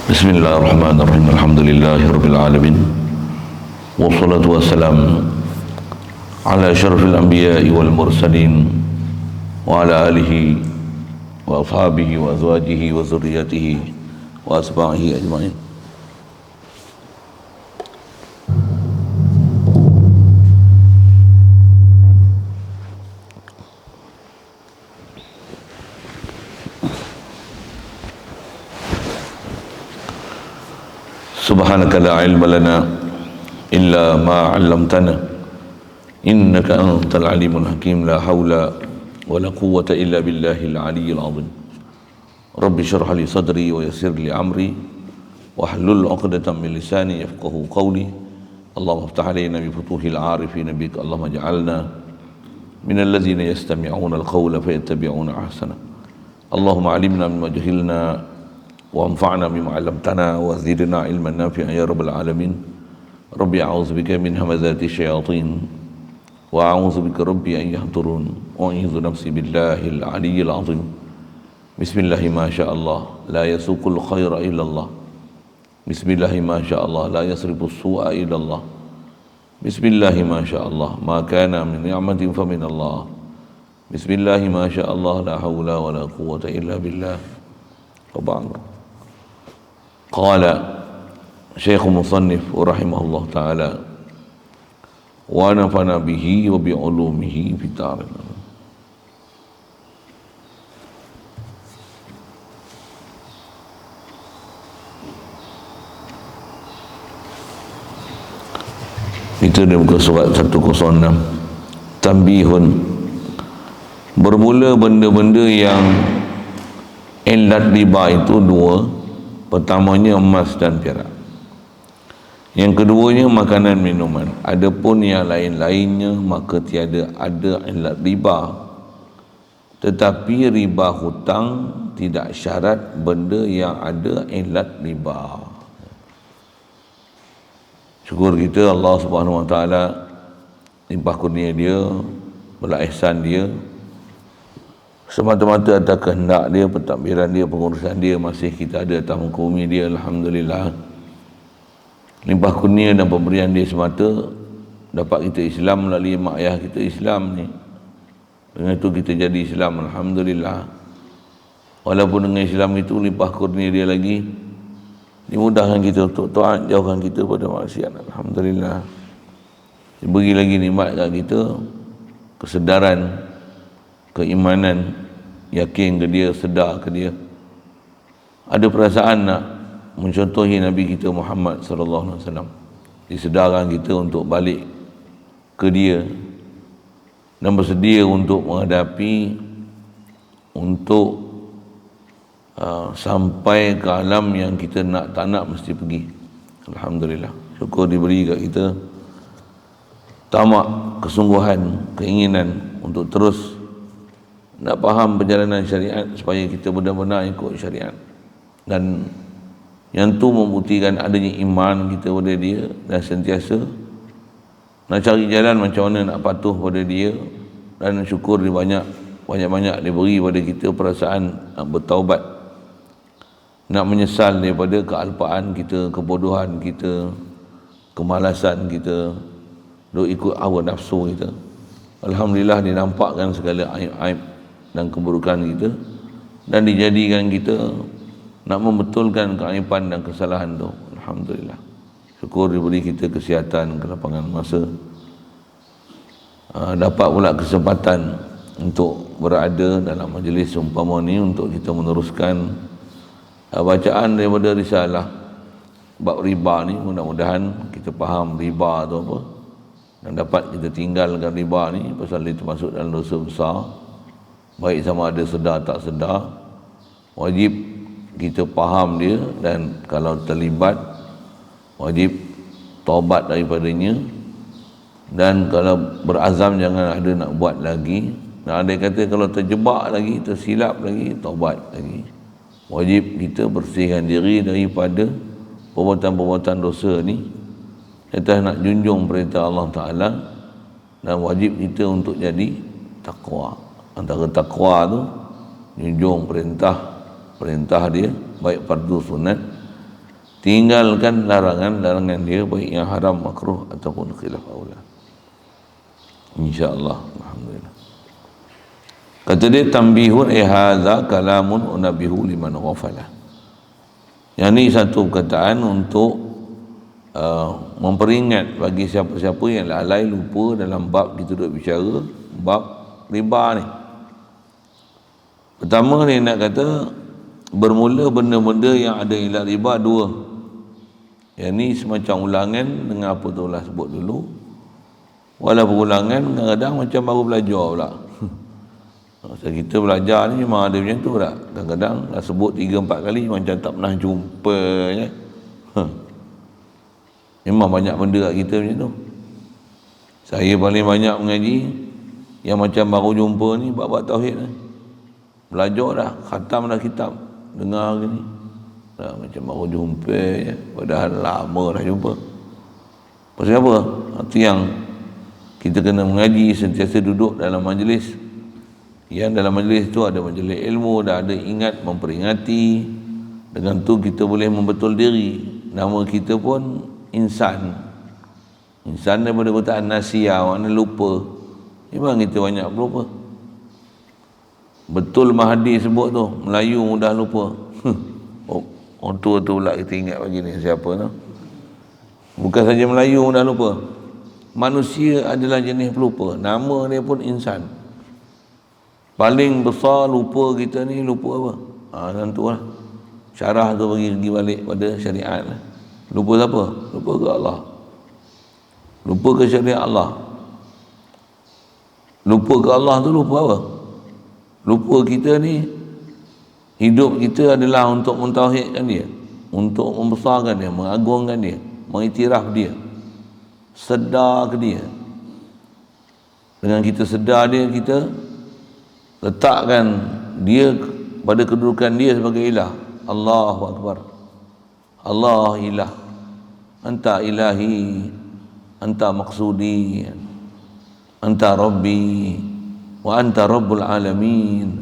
Bismillahirrahmanirrahim. Alhamdulillahirabbil alamin. Wassalatu wassalamu ala asyrafil anbiya'i wal mursalin wa ala alihi wa ashabihi wa azwajihi wa dzurriyyatihi wa asbahihi ajmain. Subhanaka la ilma lana illa ma 'allamtana innaka antal alimul hakim. La haula wa la quwwata illa billahil aliyyil azim. Rabbi shrah li sadri wa yassir li amri wahlul 'uqdatam min lisani yafqahu qawli. Allahumma iftah 'alaina bi futuhil 'arifin bik. Allahumma ij'alna minal ladzina yastami'una al-qawla fayattabi'una ahsana. Allahumma 'allimna mimma jahilna وانفعنا بما علمتنا وزدنا علما نافعا يا رب العالمين. ربي أعوذ بك من همزات الشياطين وأعوذ بك ربي أن يحضرون وأعوذ نفسي بالله العلي العظيم. بسم الله ما شاء الله لا يسوق الخير إلا الله. بسم الله ما شاء الله لا يصرف السوء إلا الله. بسم الله ما شاء الله ما كان من نعمة فمن الله. بسم الله ما شاء الله لا حول ولا قوة إلا بالله. وبعد. Qala Syekh Musannif rahimahullah ta'ala wa nafana bihi wa bi ulumihi fitarin. Itu dia muka surat 106. Tambihun, bermula benda-benda yang illat riba itu dua. Pertamanya emas dan perak. Yang keduanya makanan minuman. Adapun yang lain-lainnya maka tiada ada illat riba. Tetapi riba hutang tidak syarat benda yang ada illat riba. Syukur kita Allah Subhanahu Wa Taala limpah kurnia dia, belas ihsan dia. Semata-mata atas kehendak dia, pentadbiran dia, pengurusan dia, masih kita ada atas muka bumi dia. Alhamdulillah, limpah kurnia dan pemberian dia semata dapat kita Islam melalui mak ayah kita Islam ni. Dengan itu kita jadi Islam, Alhamdulillah. Walaupun dengan Islam itu limpah kurnia dia lagi, dimudahkan kita untuk taat, jauhkan kita pada maksiat. Alhamdulillah, diberi lagi nikmat kat kita kesedaran, keimanan, yakin ke dia, sedar ke dia, ada perasaan nak mencontohi Nabi kita Muhammad sallallahu alaihi wasallam. Disedarkan kita untuk balik ke dia dan bersedia untuk menghadapi, untuk sampai ke alam yang kita nak tak nak mesti pergi. Alhamdulillah, syukur diberi kat kita tamak, kesungguhan, keinginan untuk terus nak faham perjalanan syariat supaya kita benar-benar ikut syariat, dan yang tu membuktikan adanya iman kita pada dia, dan sentiasa nak cari jalan macam mana nak patuh pada dia, dan syukur dia banyak-banyak diberi pada kita perasaan nak bertaubat, nak menyesal daripada kealpaan kita, kebodohan kita, kemalasan kita, duk ikut hawa nafsu kita. Alhamdulillah, dinampakkan segala aib-aib dan keburukan kita, dan dijadikan kita nak membetulkan keaiban dan kesalahan tu. Alhamdulillah, syukur diberi kita kesihatan, kelapangan masa, dapat pula kesempatan untuk berada dalam majlis umpama ni untuk kita meneruskan bacaan daripada risalah bab riba ni. Mudah-mudahan kita faham riba tu apa, dan dapat kita tinggalkan riba ni, pasal dia termasuk dalam dosa besar. Baik sama ada sedar tak sedar, wajib kita faham dia, dan kalau terlibat wajib taubat daripadanya, dan kalau berazam jangan ada nak buat lagi. Dan ada kata kalau terjebak lagi, tersilap lagi, taubat lagi. Wajib kita bersihkan diri daripada perbuatan-perbuatan dosa ni, kita nak junjung perintah Allah Ta'ala, dan wajib kita untuk jadi taqwa. Antara taqwa tu junjung perintah dia, baik fardu sunat tinggalkan larangan dia, baik yang haram, makruh ataupun khilaf aula. InsyaAllah. Alhamdulillah. Kata dia, tambihun hadza kalamun unabihu liman ghafala. Yang ni satu perkataan untuk memperingat bagi siapa-siapa yang lalai lupa dalam bab kita duduk bicara bab riba ni. Pertama ni nak kata, bermula benda-benda yang ada ilat riba dua. Yang ni semacam ulangan dengan apa tu lah sebut dulu. Walaupun ulangan kadang-kadang macam baru belajar pula. Masa kita belajar ni memang ada macam tu tak? Kadang-kadang dah sebut 3-4 kali macam tak pernah jumpa je. Memang banyak benda kat kita macam tu. Saya paling banyak mengaji yang macam baru jumpa ni bab-bab tauhid ni. Belajar dah, khatam dah kitab, dengar gini. Dah macam baru jumpa je, padahal lama dah jumpa. Pasal apa? Itu yang kita kena mengaji, sentiasa duduk dalam majlis. Yang dalam majlis tu ada majlis ilmu, dah ada ingat memperingati. Dengan tu kita boleh membetul diri. Nama kita pun insan. Insan daripada perkataan nasiya, makna lupa. Memang kita banyak lupa. Betul Mahdi sebut tu, Melayu mudah lupa. Orang tua tu pula kita ingat bagi ni siapa tu. Bukan saja Melayu mudah lupa. Manusia adalah jenis pelupa. Nama dia pun insan. Paling besar lupa kita ni lupa apa? Tentu lah. Syarah tu pergi balik pada syariat lah. Lupa siapa? Lupa ke Allah. Lupa ke syariat Allah. Lupa ke Allah tu lupa apa? Lupa kita ni, hidup kita adalah untuk mentauhidkan dia, untuk membesarkan dia, mengagungkan dia, mengiktiraf dia, sedar ke dia. Dengan kita sedar dia, kita letakkan dia pada kedudukan dia sebagai ilah. Allahu Akbar. Allah ilah. Anta ilahi, anta maksudi, anta rabbi, wa anta rabbul alamin.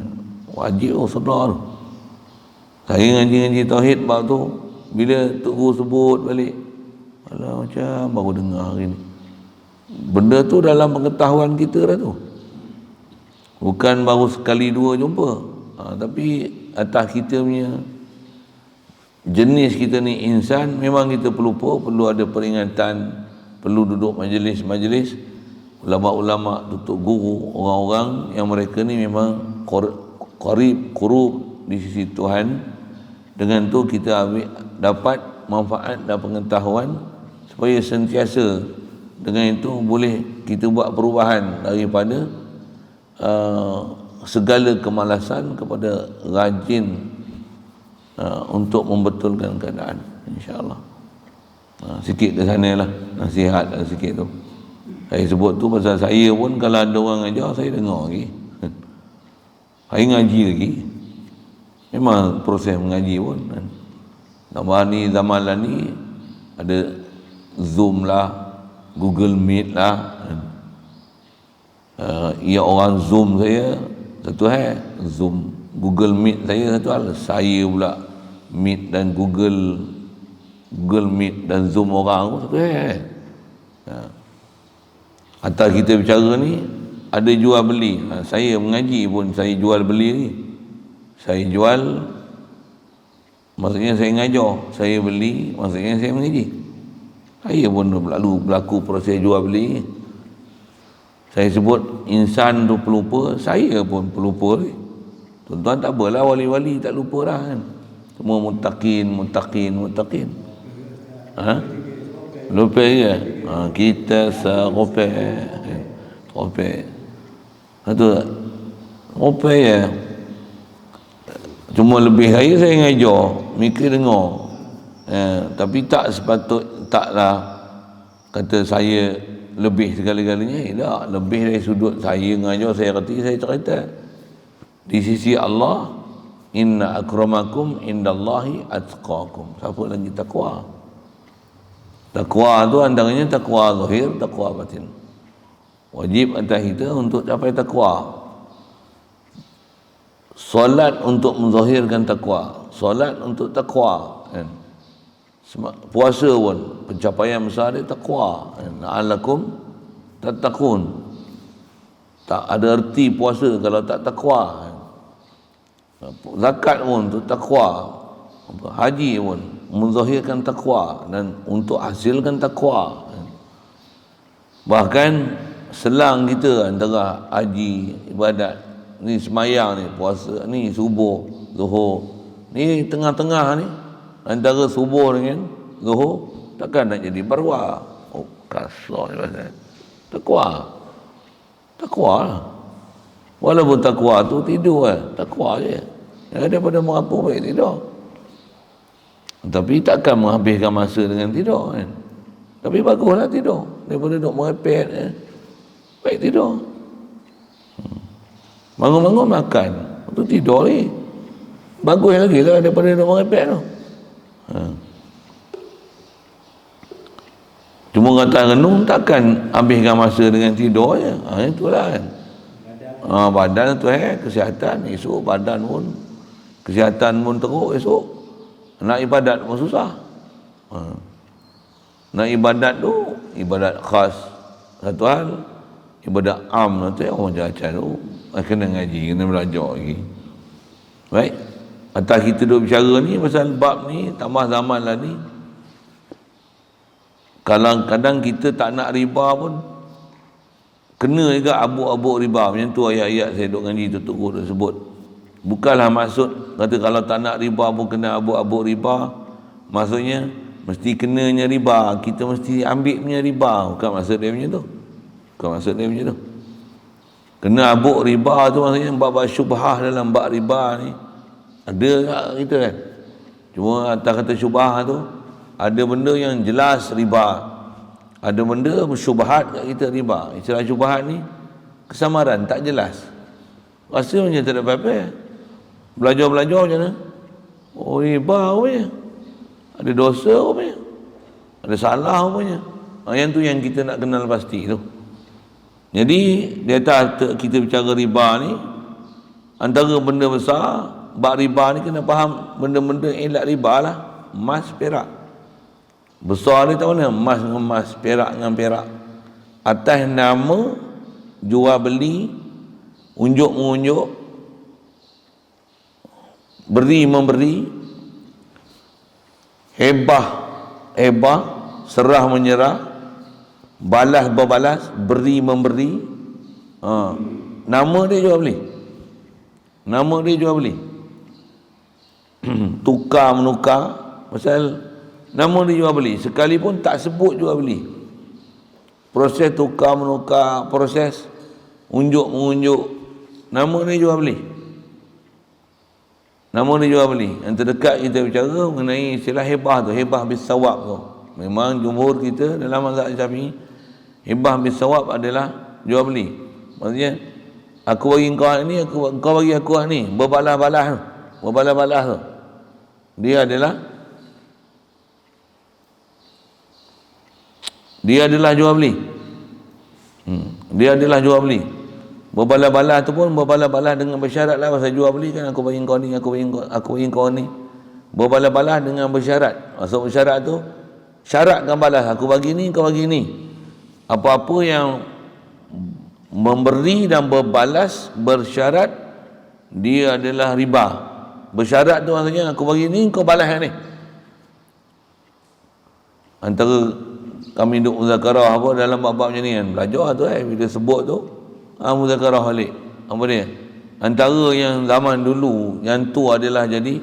Wajib sedar. Saya ngaji tauhid bab tu, bila Tok Guru sebut balik, alah macam baru dengar hari ni. Benda tu dalam pengetahuan kita dah tu. Bukan baru sekali dua jumpa. Tapi atas kita punya jenis kita ni insan, memang kita pelupa, perlu ada peringatan, perlu duduk majlis-majlis ulama-ulama, tutup guru, orang-orang yang mereka ni memang qarib, qurub di sisi Tuhan. Dengan tu kita dapat manfaat dan pengetahuan supaya sentiasa dengan itu boleh kita buat perubahan daripada segala kemalasan kepada rajin untuk membetulkan keadaan, insya-Allah. Sikit ke sana lah nasihat sikit tu. Saya sebut tu pasal saya pun kalau ada orang ajar saya dengar lagi. Saya ngaji lagi. Memang proses mengaji pun kan. Tambah ni zaman lah ni ada Zoom lah, Google Meet lah kan. Ya orang Zoom saya satu hal, Zoom Google Meet saya satu hal. Saya pula Meet dan Google Meet dan Zoom orang pun satu hal. Atas kita bicara ni ada jual beli. Saya mengaji pun saya jual beli ni. Saya jual maksudnya saya ngajar, saya beli maksudnya saya mengaji. Saya pun berlaku proses jual beli. Saya sebut insan tu pelupa, saya pun pelupa ni. Tuan-tuan tak apalah, wali-wali tak lupa dah kan. Semua muttaqin. Lupa je. Kita serupa. Satu rupa je. Cuma lebih saya ngajar, mikir dengar. Tapi tak taklah kata saya lebih segala-galanya. Tak, lebih dari sudut saya ngajar, saya reti, saya cerita. Di sisi Allah, inna akramakum indallahi atqakum. Siapa lagi takwa? Takwa tu antaranya takwa zahir, takwa batin. Wajib atas kita untuk capai takwa. Solat untuk menzahirkan takwa, solat untuk takwa kan? Puasa pun pencapaian besar dia takwa. La'allakum tattaqun. Tak ada erti puasa kalau tak takwa. Zakat pun untuk takwa. Haji pun menzahirkan takwa dan untuk hasilkan takwa. Bahkan selang kita antara haji, ibadat ni, semayang ni, puasa ni, subuh, zuhur ni, tengah-tengah ni antara subuh dengan zuhur takkan nak jadi barwa. Oh, kasar ni pasal takwa lah. Walaupun takwa tu tidur lah, takwa je. Yang daripada merapu baik tidur. Tapi takkan menghabiskan masa dengan tidur kan. Tapi baguslah tidur daripada duduk merepet baik tidur. Bangun-bangun makan, tu tidur ni bagus lagi lah daripada duduk merepet tu. Cuma kata renung takkan habiskan masa dengan tidur je. Itulah kan. Badan tu kesihatan, esok badan pun kesihatan pun teruk, esok nak ibadat pun susah. Nak ibadat tu ibadat khas satu hal, ibadat am tu orang macam tu kena ngaji, kena belajar lagi. Baik, atas kita duk bicara ni pasal bab ni, tambah zaman lah ni, kadang-kadang kita tak nak riba pun kena juga abuk-abuk riba. Macam tu ayat-ayat saya duk ngaji tu guru duk sebut. Bukanlah maksud kata kalau tak nak riba pun kena abuk-abuk riba, maksudnya mesti kenanya riba, kita mesti ambil punya riba. Bukan maksud dia macam tu. Bukan maksud dia macam tu. Kena abuk riba tu maksudnya bab syubhah dalam bab riba ni ada tak kita kan. Cuma atas kata syubhah tu ada benda yang jelas riba, ada benda bersyubhat kat kita riba. Istilah syubhat ni kesamaran, tak jelas, rasa macam tak ada apa-apa. Belajar-belajar macam mana, oh riba rupanya, ada dosa rupanya, ada salah rupanya. Yang tu yang kita nak kenal pasti tu. Jadi di atas kita bicara riba ni, antara benda besar bab riba ni kena faham benda-benda elak riba lah. Emas, perak. Besar ni tak mana, emas dengan emas, perak dengan perak. Atas nama jual beli, unjuk mengunjuk, beri memberi, hebah serah menyerah, balas berbalas, beri memberi. Nama dia jual beli, nama dia jual beli. Tukar menukar, pasal nama dia jual beli, sekalipun tak sebut jual beli. Proses tukar menukar, proses unjuk mengunjuk, nama dia jual beli. Nama dia jual beli. Yang terdekat kita bicara mengenai istilah hebah tu, hebah bisawab tu. Memang jumhur kita dalam mazhab Syafi'i, hebah bisawab adalah jual beli. Maksudnya aku bagi kau ni, kau bagi aku ni, berbalas-balas tu. Berbalas-balas tu, dia adalah jual beli. Dia adalah jual beli. Berbalas-balas tu pun berbalas-balas dengan bersyarat lah. Pasal jual beli kan, aku bagi kau ni, aku bagi kau ni. Berbalas-balas dengan bersyarat. Maksud bersyarat tu, syaratkan balas, aku bagi ni, kau bagi ni. Apa-apa yang memberi dan berbalas bersyarat, dia adalah riba. Bersyarat tu maksudnya aku bagi ni, kau balas yang ni. Antara kami duk muzakarah apa dalam bab-bab macam ni kan, belajar tu bila sebut tu muzakarah balik. Apa dia? Antara yang zaman dulu, yang tu adalah jadi,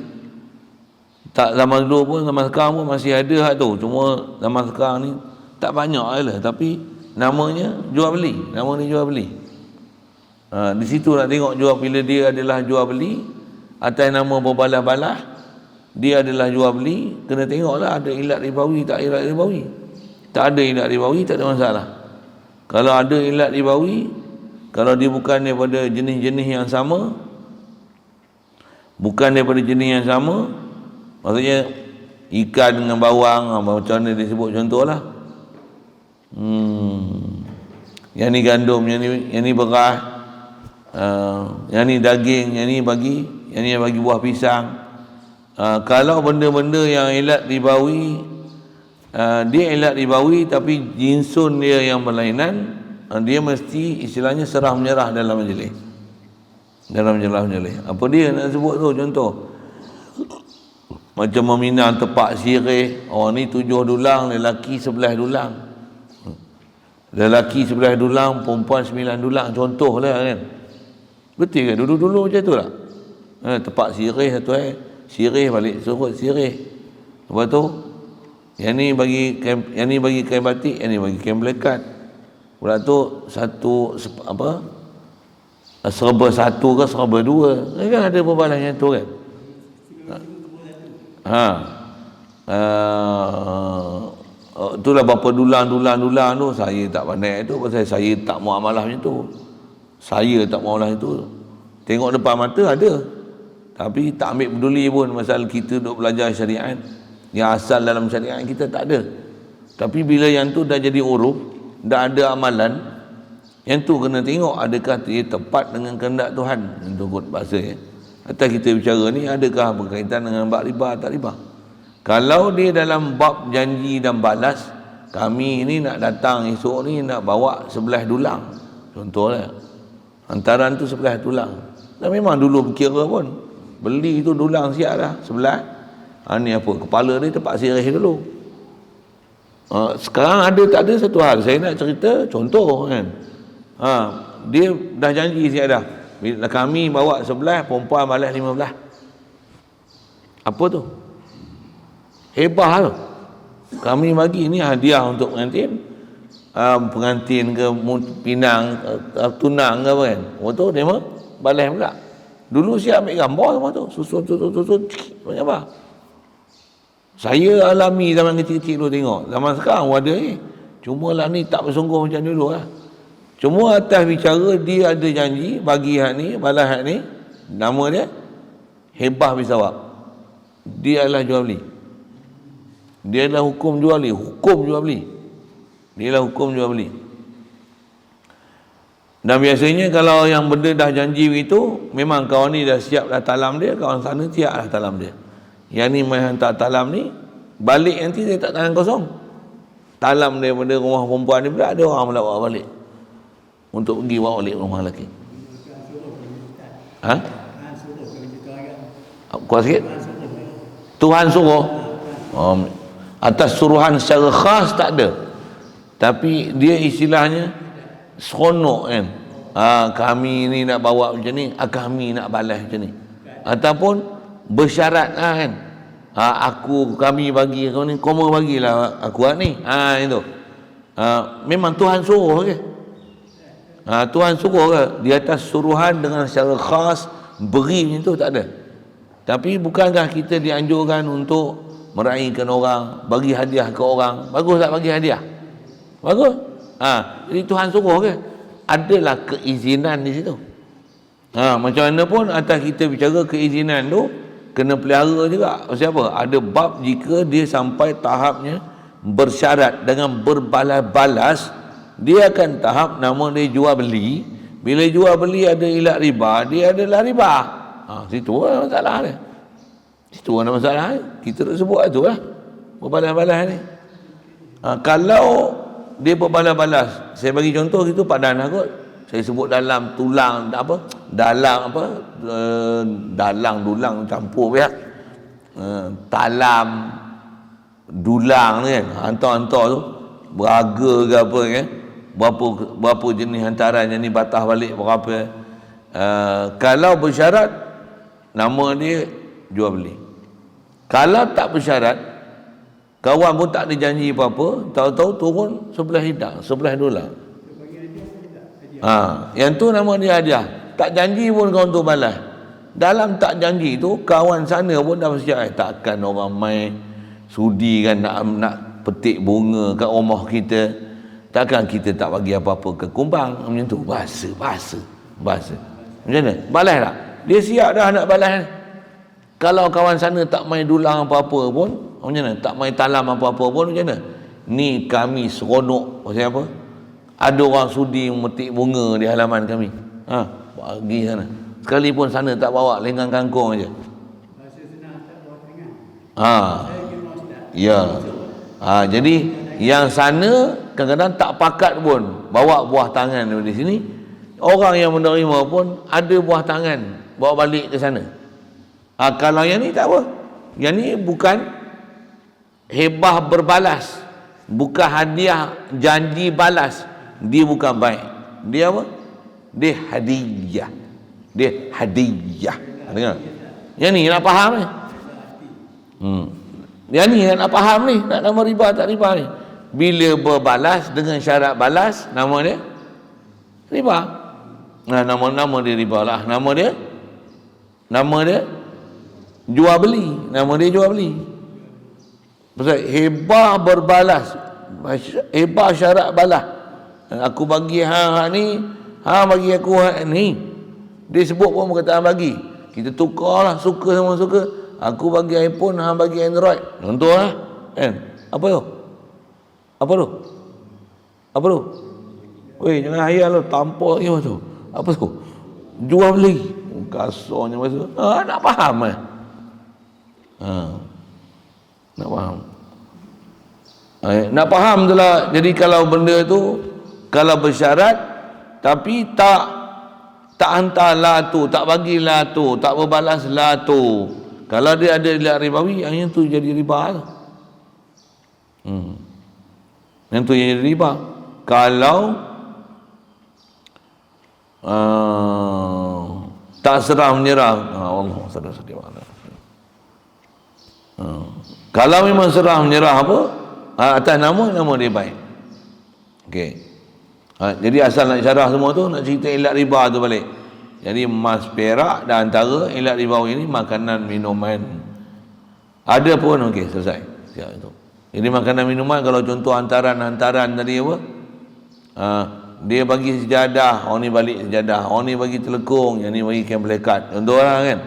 tak zaman dulu pun, zaman sekarang pun masih ada hak tu. Cuma zaman sekarang ni tak banyak lah, tapi namanya jual beli. Nama ni jual beli. Di situ nak tengok jual, bila dia adalah jual beli atas nama berbalas-balas, dia adalah jual beli, kena tengoklah ada ilat ribawi tak ilat ribawi. Tak ada ilat ribawi, tak ada masalah. Kalau ada ilat ribawi, kalau dia bukan daripada jenis-jenis yang sama, maksudnya ikan dengan bawang, macam mana dia sebut contohlah. Yang ni gandum, yang ni beras, yang ni daging, yang ni bagi buah pisang. Kalau benda-benda yang ilat ribawi dia ilat ribawi tapi jinsun dia yang berlainan, dia mesti istilahnya serah menyerah dalam majlis. Apa dia nak sebut tu? Contoh macam meminang tepak sirih, ni 7 dulang, lelaki 11 dulang, lelaki 11 dulang, perempuan 9 dulang, contohlah kan. Betul ke dulu-dulu macam tu tak? Tepak sirih satu sirih balik surut sirih. Lepas tu yang ni bagi kain batik, yang ni bagi kain melekat. Pula tu serba satu ke serba dua. Kan ada perbalas yang tu kan. Itulah berapa dulang tu saya tak pandai tu, pasal saya tak mau amalah macam tu. Saya tak mau amalah itu. Tengok depan mata ada, tapi tak ambil peduli pun masalah kita duk belajar syariat. Yang asal dalam syariat kita tak ada. Tapi bila yang tu dah jadi uruf, dah ada amalan, yang tu kena tengok adakah dia tepat dengan kehendak Tuhan. Itu kot bahasa ya. Atas kita bicara ni adakah berkaitan dengan bab riba tak riba. Kalau dia dalam bab janji dan balas, kami ni nak datang esok ni nak bawa 11 dulang, contohnya hantaran tu 11 dulang. Dan memang dulu berkira pun beli tu dulang siap dah 11. Ni apa, kepala dia tempat sirih dulu. Sekarang ada tak ada satu hal saya nak cerita, contoh kan. Dia dah janji siap dah, bila kami bawa 11, perempuan balas 15. Apa tu? Hebah tu. Kami bagi ni hadiah untuk pengantin. Pengantin ke pinang, tunang ke apa kan. Waktu dia balas pula. Dulu siap ambil gambar semua tu. Susun. Banyak apa? Saya alami zaman kecil-kecil dulu tengok. Zaman sekarang ada ni. Cuma lah ni tak bersungguh macam dulu lah. Cuma atas bicara dia ada janji bagi hak ni, balas hak ni. Nama dia Hebah Bisawak. Dia adalah jual beli. Dia adalah hukum jual beli. Dia adalah hukum jual beli. Dan biasanya kalau yang benda dah janji begitu, memang kawan ni dah siap dah talam dia, kawan sana siap dah talam dia. Yang ni main hantar talam ni, balik nanti dia tak tangan kosong. Talam daripada rumah perempuan ni pula ada orang pula bawa balik untuk pergi bawa balik rumah lelaki. Kuat sikit. Tuhan suruh. Atas suruhan secara khas tak ada. Tapi dia istilahnya seronok kan. Kami ni nak bawa macam ni, kami nak balas macam ni. Ataupun bersyarat kan. Kami bagi kau ni, kau mau bagilah aku ni. Itu. Memang Tuhan suruh ke? Tuhan suruh ke? Di atas suruhan dengan secara khas beri macam tu tak ada. Tapi bukankah kita dianjurkan untuk meraihkan orang, bagi hadiah ke orang? Bagus tak bagi hadiah? Bagus. Jadi Tuhan suruh ke? Adalah keizinan di situ. Macam mana pun atas kita bicara keizinan tu kena pelihara juga. Pasal apa? Ada bab jika dia sampai tahapnya bersyarat dengan berbalas-balas, dia akan tahap nama dia jual beli. Bila jual beli ada ilat riba, dia adalah riba. Situ lah masalah dia. Situ ada masalah dia. Kita tak sebut tu lah berbalas-balas ni. Kalau dia berbalas-balas, saya bagi contoh gitu padan lah kot. Saya sebut dalam tulang apa, dalang apa, dalang dulang campur pihak, talam dulang ni kan, hantar-hantar tu beraga ke apa kan, berapa jenis hantaran yang ni batah balik berapa. Kalau bersyarat, nama dia jual beli. Kalau tak bersyarat, kawan pun tak ada janji apa-apa, tahu-tahu turun $11. Yang tu nama dia hadiah. Tak janji pun kawan tu balas. Dalam tak janji tu, kawan sana pun dah bersiap, takkan orang main sudi kan nak petik bunga kat rumah kita. Takkan kita tak bagi apa-apa ke kumbang macam tu. Bahasa. Macam mana? Balas tak? Dia siap dah nak balas. Kalau kawan sana tak main dulang apa-apa pun, macam mana? Tak main talam apa-apa pun, macam mana? Ni kami seronok. Pasal apa? Ada orang sudi memetik bunga di halaman kami. Bagi sana. Sekalipun sana tak bawa lenggang kangkung aja. Bahasa senang tak bawa tangan. Ya. Jadi yang sana kadang-kadang tak pakat pun bawa buah tangan dari sini. Orang yang menerima pun ada buah tangan bawa balik ke sana. Kalau yang ni tak apa. Yang ni bukan hebah berbalas, bukan hadiah janji balas. Dia bukan baik. Dia apa? Dia hadiah. Dia hadiah. Dengar? Yang ni nak faham ni. Yang ni nak faham ni, nak nama riba tak riba ni. Bila berbalas dengan syarat balas, nama dia riba. Nama dia riba lah. Nama dia jual beli. Nama dia jual beli. Pasal hebah berbalas, hebah syarat balas. Aku bagi hang ni, hang bagi aku hang ni. Dia sebut pun perkataan bagi. Kita tukarlah, suka sama suka. Aku bagi iPhone, hang bagi Android. Contohlah, kan? Apa tu? Apa tu? Weh, jangan hayal lu, tampol lagi tu. Apa tu? Jual beli. Kasarnya masa. Nak faham eh? Nak faham. Nak faham tu lah. Jadi kalau benda tu, kalau bersyarat, tapi tak hantar lah tu, tak bagilah tu, tak berbalas lah tu. Kalau dia ada ilat ribawi, yang tu jadi riba tu. Yang tu jadi riba. Kalau tak serah menyerah, Allah sedih mana. Kalau memang serah menyerah apa, atas nama dia baik. Okey. Jadi asal nak syarah semua tu, nak cerita ilat riba tu balik. Jadi emas perak dan antara ilat ribawi ini makanan minuman. Ada pun okey, selesai. Siap itu. Jadi makanan minuman, kalau contoh hantaran tadi apa? Dia bagi sejadah, orang ni balik sejadah, orang ni bagi telekung, yang ni bagi kain pelekat. Contohlah kan.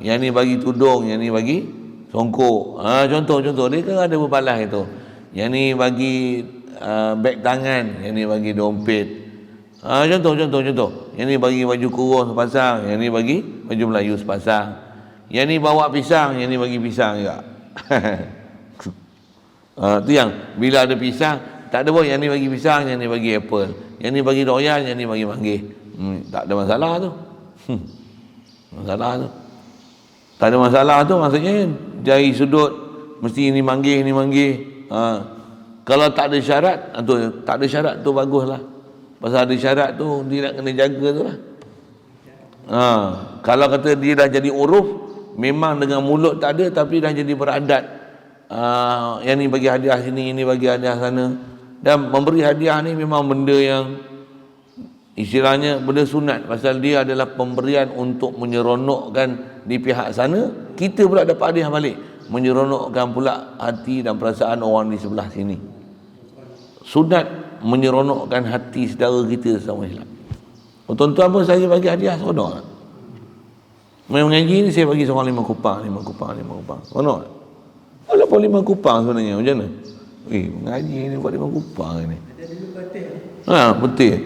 Yang ni bagi tudung, yang ni bagi songkok. Contoh dia kan ada berbalas itu. Yang ni bagi beg tangan, yang ni bagi dompet. Contoh. Yang ni bagi baju kurung sepasang, yang ni bagi baju Melayu sepasang. Yang ni bawa pisang, yang ni bagi pisang juga. Tu yang bila ada pisang, tak ada pun yang ni bagi pisang, yang ni bagi apple, yang ni bagi royal, yang ni bagi manggis. Tak ada masalah tu. Tak ada masalah tu, maksudnya dari sudut mesti ini manggis, ni manggis. Kalau tak ada syarat, tak ada syarat tu baguslah. Pasal ada syarat tu dia nak kena jaga tu lah. Kalau kata dia dah jadi uruf, memang dengan mulut tak ada tapi dah jadi beradat. Yang ni bagi hadiah sini, ini bagi hadiah sana. Dan memberi hadiah ni memang benda yang istilahnya benda sunat, pasal dia adalah pemberian untuk menyeronokkan di pihak sana, kita pula dapat hadiah balik, menyeronokkan pula hati dan perasaan orang di sebelah sini. Sunat menyeronokkan hati saudara kita sesama Islam. Tuan-tuan pun saya bagi hadiah seronok. Main mengaji ni saya bagi seorang 5 kupang. Seronok. Walaupun 5 kupang sebenarnya, macam mana? Mengaji ni buat 5 kupang ni. Betul.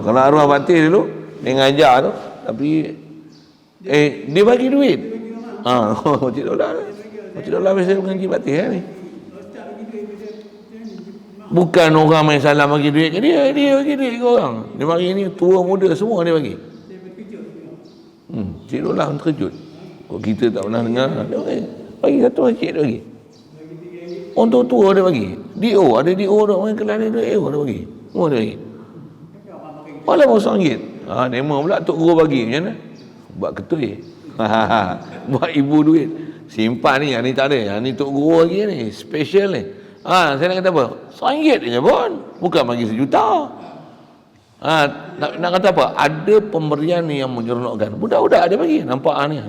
Kalau arwah batil dulu dia ngajar tu, tapi dia bagi duit. Cik Dolar biasa mengaji batil ni. Bukan orang main salam bagi duit ke dia bagi duit ke orang. Dia bagi ni tua muda semua dia bagi. Cik Dolar terkejut. Kok kita tak pernah dengar. Dia bagi satu cik dia bagi. Orang tua dia bagi. DO ada DO dah main kelas dia DO dia bagi. Semua dia bagi. Walaupun RM1. Demo pula Tok Guru bagi. Macam mana? Buat ketui. Buat ibu duit. Simpan ni, yang ni tak ada. Yang ni Tok Guru bagi ni. Special ni. Saya nak kata apa? RM1 je pun. Bukan bagi RM1. Nak kata apa? Ada pemberian ni yang menyeronokkan. Budak-budak dia bagi. Nampak ni.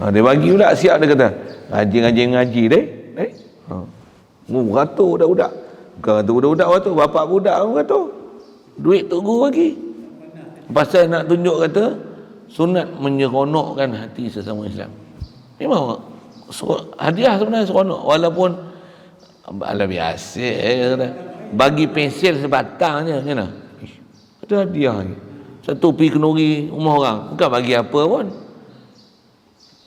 Dia bagi pula, siap dia kata. Ngaji deh. Beratur budak-budak. Bukan ratus budak-budak, ratus bapak budak pun ratus. Duit Tok Guru bagi. Pasal nak tunjuk kata sunat menyeronokkan hati sesama Islam. Memang hadiah sebenarnya seronok, walaupun ala biasa bagi pensel sebatang je kan. Ada hadiah ni. Satu pi kenuri rumah orang, bukan bagi apa pun.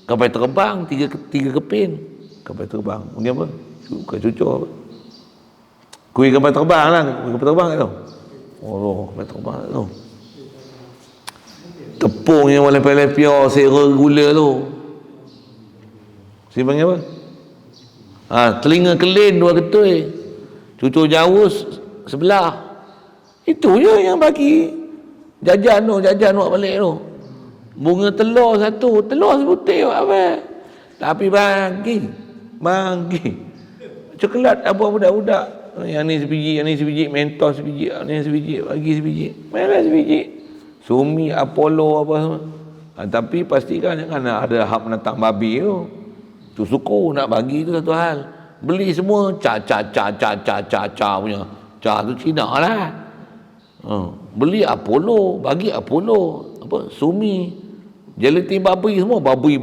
Kapal terbang tiga keping. Kapal terbang. Ini apa? Bukan cucur apa? Kuih kapal terbang lah. Kuih kapal terbang tak tahu. Oh, kapal terbang tak tahu. Tepung yang lepih-lepih, sera gula tu. Si panggil apa? Telinga kelin 2 ketui. Cucur jauh sebelah. Itu je yang bagi jajan buat balik tu. Bunga telur satu, telur sebutir buat apa? Tapi bagi coklat apa budak-budak. Yang ni sebiji, mentos sebiji, ni sebiji, bagi sebiji. Mana sebiji? Sumi, Apollo apa semua. Tapi pastikan jangan ada hak menentang babi tu. Tu suku nak bagi tu satu hal. Beli semua ca punya. Ca tu Cina lah. Beli Apollo, bagi Apollo, apa Sumi, gelatin babi semua babi.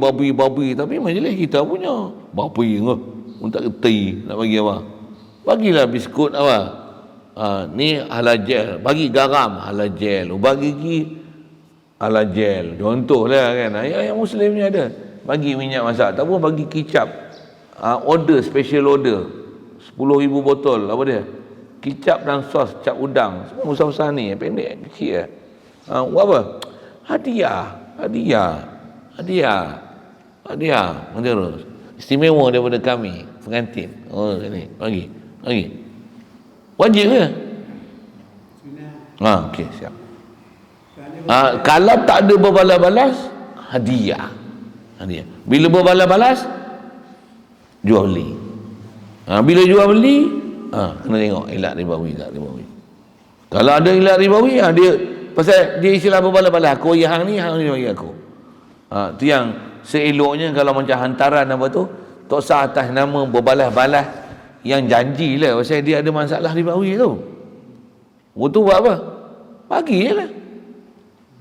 Tapi majlis kita punya babi ke. Untuk keti nak bagi apa? Bagilah biskut apa? Ni halal gel, bagi garam halal gel, bagi lagi halal gel. Contohlah kan. Yang Muslim ni ada. Bagi minyak masak, tak apa bagi kicap. Order, special order. 10,000 botol, apa dia? Kicap dan sos cap udang. Semua besar-besar ni, pendek, kecil. Buat apa? Hadiah. Macam tu. Istimewa daripada kami, pengantin. Ni, bagi. Wajib ke? Okey, siap. Kalau tak ada berbalas-balas, hadiah. Bila berbalas-balas, jual beli. Bila jual beli, kena tengok elak ribawi tak ribawi. Kalau ada elak ribawi, dia pasal dia istilah berbalas-balas. Aku hang ni bagi aku. Tu yang seeloknya kalau macam hantaran apa tu, tak usah atas nama berbalas-balas yang janji lah. Pasal dia ada masalah ribawi tu. Itu buat apa? Bagi je lah.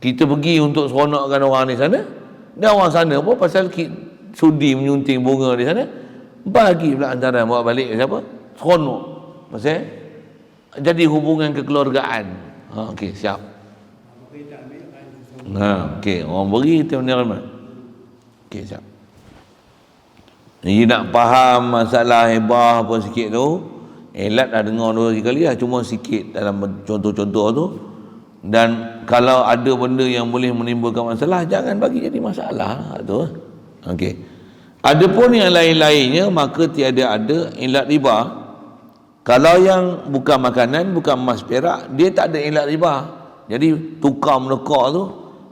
Kita pergi untuk seronokkan orang di sana. Dan orang sana pun pasal sudi menyunting bunga di sana, bagi pula antara bawa balik siapa? Seronok. Pasal jadi hubungan kekeluargaan. Okey, siap. Okey, orang beri kita menerima. Okey, siap. Jadi nak faham masalah hebah apa sikit tu, Elat dah dengar 2 kali lah, cuma sikit dalam contoh-contoh tu. Dan kalau ada benda yang boleh menimbulkan masalah, jangan bagi jadi masalah tu. Okey. Adapun yang lain-lainnya, maka tiada ada ilat riba. Kalau yang bukan makanan, bukan emas perak, dia tak ada ilat riba. Jadi tukar menukar tu,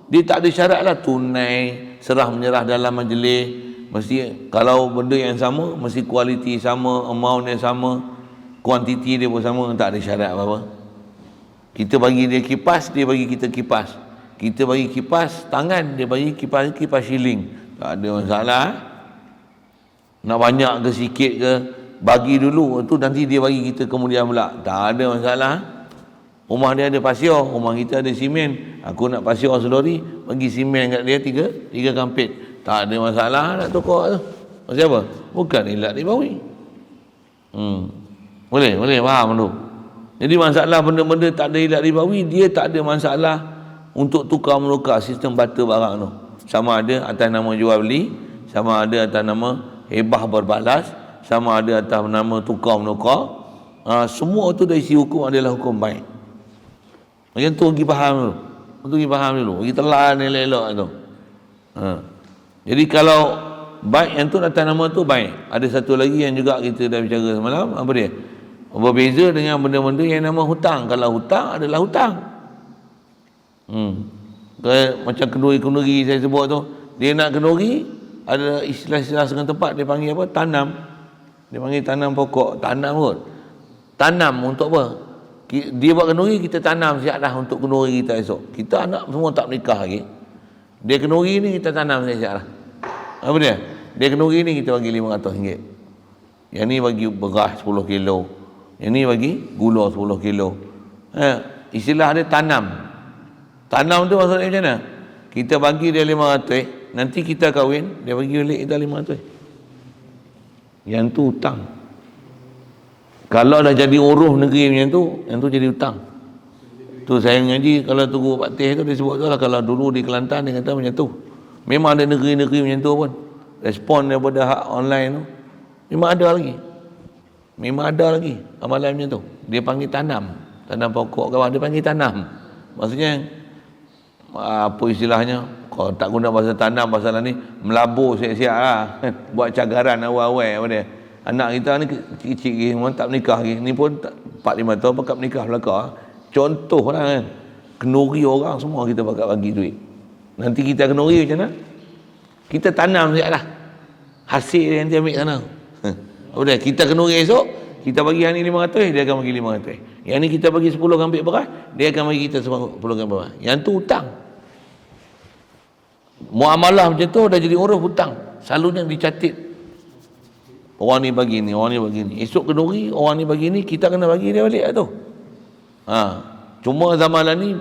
dia tak ada syarat lah tunai, serah menyerah dalam majlis. Mesti kalau benda yang sama, mesti kualiti sama, amount yang sama, kuantiti dia pun sama, tak ada syarat apa-apa. Kita bagi dia kipas, dia bagi kita kipas. Kita bagi kipas tangan, dia bagi kipas shilling. Tak ada masalah. Nak banyak ke sikit ke, bagi dulu, tu nanti dia bagi kita kemudian pula. Tak ada masalah. Rumah dia ada pasir, rumah kita ada simen. Aku nak pasir selori, bagi simen kat dia tiga kampit. Tak ada masalah nak tukar tu. Pasal apa? Bukan ilat ribawi. Boleh faham tu. Jadi masalah benda-benda tak ada ilat ribawi, dia tak ada masalah untuk tukar menukar sistem barter barang tu. Sama ada atas nama jual beli, sama ada atas nama hebah berbalas, sama ada atas nama tukar menukar. Semua tu dari sisi hukum adalah hukum baik. Macam tu pergi faham dulu. Pergi faham dulu. Pergi telan elok-elok tu. Jadi kalau baik yang tu atas nama tu baik. Ada satu lagi yang juga kita dah bicara semalam, apa dia? Berbeza dengan benda-benda yang nama hutang. Kalau hutang adalah hutang. Macam kenduri-kenduri saya sebut tu, dia nak kenduri, ada istilah-istilah setengah tempat dia panggil apa? Tanam. Dia panggil tanam pokok. Tanam kot. Tanam untuk apa? Dia buat kenduri, kita tanam siap dah untuk kenduri kita esok. Kita anak semua tak menikah lagi. Dia kenduri ni kita tanam siap dah. Apa dia? Dia kenduri ni kita bagi RM500. Yang ni bagi beras 10 kilo. Yang ni bagi gula 10 kilo. Istilah dia tanam. Tanam tu maksudnya macam mana? Kita bagi dia 500, nanti kita kahwin, dia bagi balik kita 500. Yang tu hutang. Kalau dah jadi uruh negeri macam tu, yang tu jadi hutang. Tu saya ngaji, kalau Tugu Pak Teh tu dia sebut tu lah, kalau dulu di Kelantan dia kata macam tu. Memang ada negeri-negeri macam tu pun. respon daripada hak online tu memang ada lagi. Memang ada lagi amalan macam tu. Dia panggil tanam pokok kawan, dia panggil tanam. Maksudnya apa istilahnya, kalau tak guna bahasa tanam, bahasa ni melabur siap-siap lah. Buat cagaran awal-awal apa dia. Anak kita ni kecil-kecil memang tak menikah lagi. Ni pun 4-5 tahun pakat menikah belakang. Contoh lah kan, kenuri orang semua kita pakat bagi duit. Nanti kita kenuri macam mana? Kita tanam siap lah, hasil dia nanti ambil sana. Apa dia? Kita kenuri esok, kita bagi yang ni 500, dia akan bagi 500. Yang ni kita bagi 10 ambil beras, dia akan bagi kita 10 ambil beras. Yang tu hutang. Muamalah macam tu dah jadi urus hutang. Selalunya dicatat. Orang ni bagi ni, orang ni bagi ni. Esok kenuri, orang ni bagi ni, kita kena bagi dia balik lah tu. Cuma zamanan ni,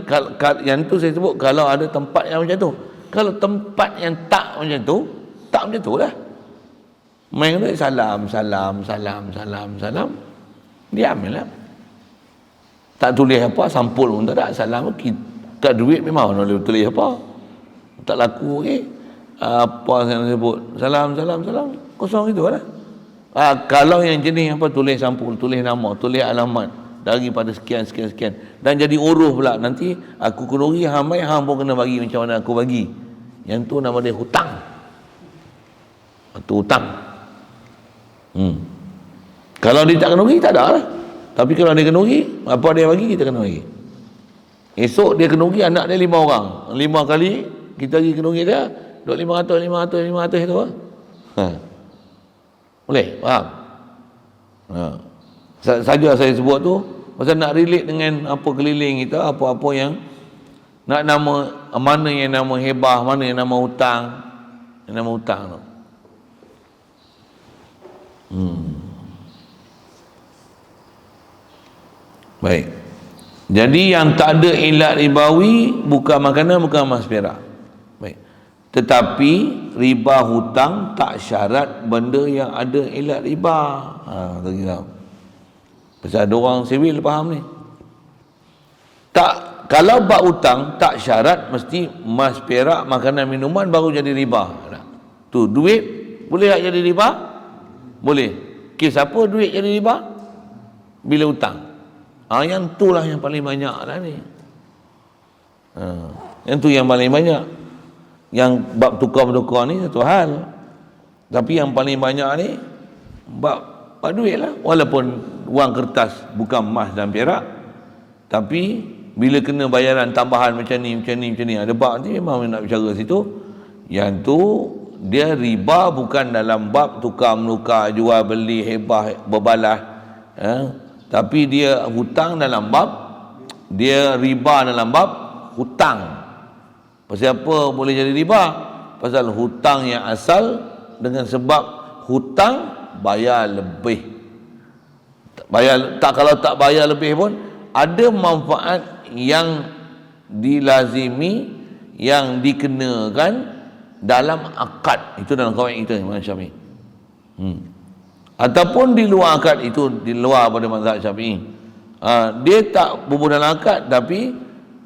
yang tu saya sebut, kalau ada tempat yang macam tu. Kalau tempat yang tak macam tu, tak macam tu lah. Main tu salam, dia ambil lah. Tak tulis apa, sampul pun tak ada. Salam, tak duit memang mana boleh tulis apa. Tak laku lagi. Apa yang sebut, salam, kosong gitu lah. Kalau yang jenis apa, tulis sampul, tulis nama, tulis alamat, daripada sekian. Dan jadi uruh pula. Nanti aku kenuri, hang pun kena bagi macam mana aku bagi. Yang tu nama dia hutang. Itu hutang. Kalau dia tak kenuri, tak ada lah. Tapi kalau dia kenuri, apa dia bagi, kita kena bagi. Esok dia kenuri anak dia 5 orang. 5 kali kita pergi kenuri dia, duk 500 tu lah. Boleh? Faham? Saja saya sebut tu pasal nak relate dengan apa keliling kita, apa-apa yang nak nama, mana yang nama hebah, mana yang nama hutang. Yang nama hutang tu. Baik. Jadi yang tak ada ilat ribawi bukan makanan, bukan emas perak. Baik. Tetapi riba hutang tak syarat benda yang ada ilat riba. Tadi tahu. Pasal ada orang sivil faham ni. Tak, kalau bab hutang tak syarat mesti emas perak makanan minuman baru jadi riba. Tu duit boleh tak jadi riba? Boleh. Kes apa duit jadi riba? Bila hutang. Yang tu lah yang paling banyak lah ni. Yang tu yang paling banyak. Yang bab tukar-tukar ni satu hal. Tapi yang paling banyak ni bab duit lah. Walaupun wang kertas bukan emas dan perak, tapi bila kena bayaran tambahan macam ni, ada bab ni memang nak bicara situ. Yang tu dia riba bukan dalam bab tukar menukar, jual beli, hebah, berbalas. Tapi dia hutang dalam bab, dia riba dalam bab hutang. Pasal apa boleh jadi riba? Pasal hutang yang asal dengan sebab hutang bayar lebih. Kalau tak bayar lebih pun ada manfaat yang dilazimi, yang dikenakan dalam akad. Itu dalam kawaid kita Imam Syafi'i. Ataupun di luar akad, itu di luar pada mazhab Syafi'i. Dia tak berbuat dalam akad, tapi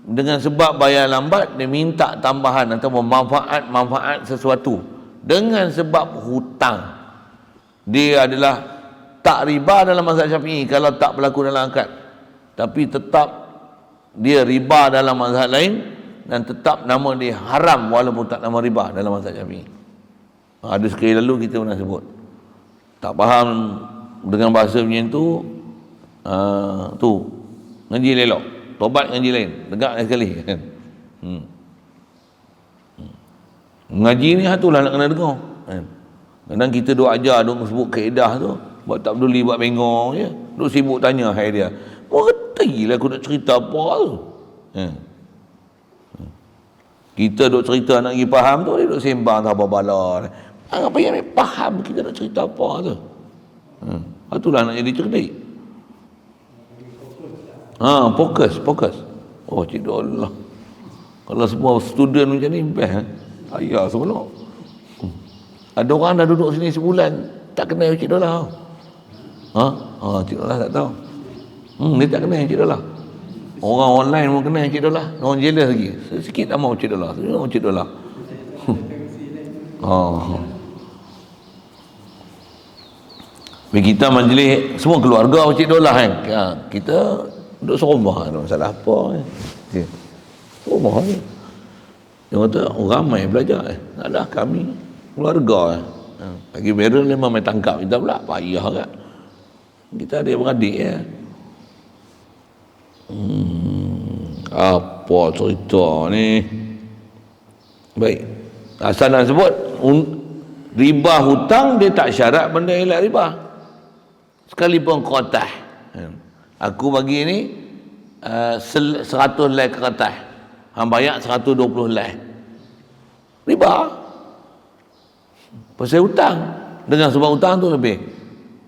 dengan sebab bayar lambat dia minta tambahan atau manfaat sesuatu dengan sebab hutang. Dia adalah tak riba dalam mazhab Syafi'i kalau tak berlaku dalam akad, tapi tetap dia riba dalam mazhab lain, dan tetap nama dia haram walaupun tak nama riba dalam mazhab Syafi'i. Ada sekali lalu kita pernah sebut, tak faham dengan bahasa macam tu, tu ngaji lelok, tobat ngaji lain, tegak sekali kan. Ngaji ni hatulah nak kena dengar kan. Kadang kita duk ajar, duk sebut kaedah tu, buat tak peduli, buat bengong je, duk sibuk tanya hai dia, mengerti lah aku nak cerita apa tu. Kita duk cerita nak pergi faham tu, dia duk sembang tak apa bala. Apa yang faham kita nak cerita apa tu. Itulah nak jadi cerdik. Fokus. Oh, Cik Allah. Kalau semua student macam ni, best. Ayah seronok. Ada orang dah duduk sini sebulan, tak kenal Cik Dolah. Cik Dolah tak tahu. Dia tak kenal Cik Dolah. Orang online pun kenal Cik Dolah. Orang jealous lagi. Sikit tak mau Cik Dolah. Cik Dolah. Kita majlis semua keluarga Cik Dolah kan. Kita duduk serumah, tak masalah apa kan. Okay. Serumah ni. Dia kata, ramai belajar. Tak ada, kami keluarga. Bagi barrel memang main tangkap kita pula, payah kan. Kita ada beradik ya. Apa cerita ni? Baik. Asal nak sebut riba hutang dia tak syarat benda elak riba. Sekalipun qatah. Aku bagi ni 100 leh qatah. Hang bayar 120 leh. Riba. Pasal hutang. Dengan sebab hutang tu lebih.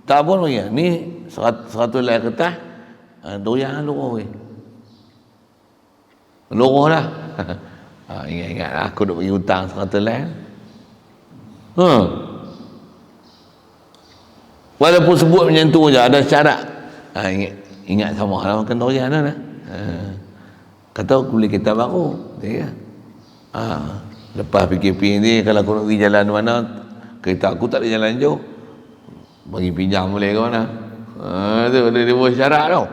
Tak pun bagi. Ni 100 leh qatah. Doyan luruh weh. Luruh dah. Ingat-ingat lah, aku duk bagi hutang 100 leh. Walaupun sebut macam tu je, ada syarat. Ingat sama lah makan durian lah. Kata aku beli kereta baru. Ya. Lepas PKP ni, kalau aku nak pergi jalan mana, kereta aku tak ada jalan jauh. Bagi pinjam boleh ke mana. Tu dia buat syarat tau.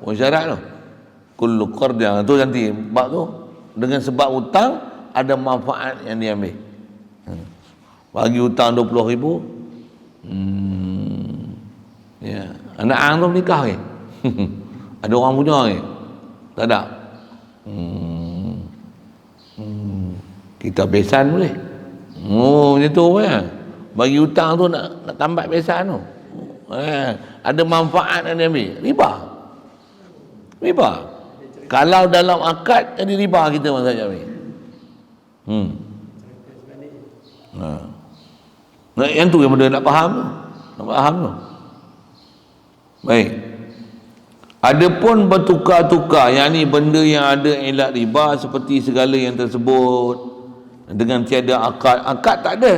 Buat syarat tau. Kullu qardan tu nanti bab tu dengan sebab hutang ada manfaat yang diambil. Bagi hutang 20,000. Ya, anak hang tu menikah ke? Ada orang punya ke? Tak ada. Kita besan boleh. Macam tu kan. Bagi hutang tu nak tambat besan tu. Ada manfaat yang diambil. Riba. Kalau dalam akad jadi riba kita masa ambil. Nah, yang tu yang benda nak faham tu. Nak faham tu. Baik. Adapun bertukar-tukar, yang ni benda yang ada elak riba seperti segala yang tersebut dengan tiada akad tak ada,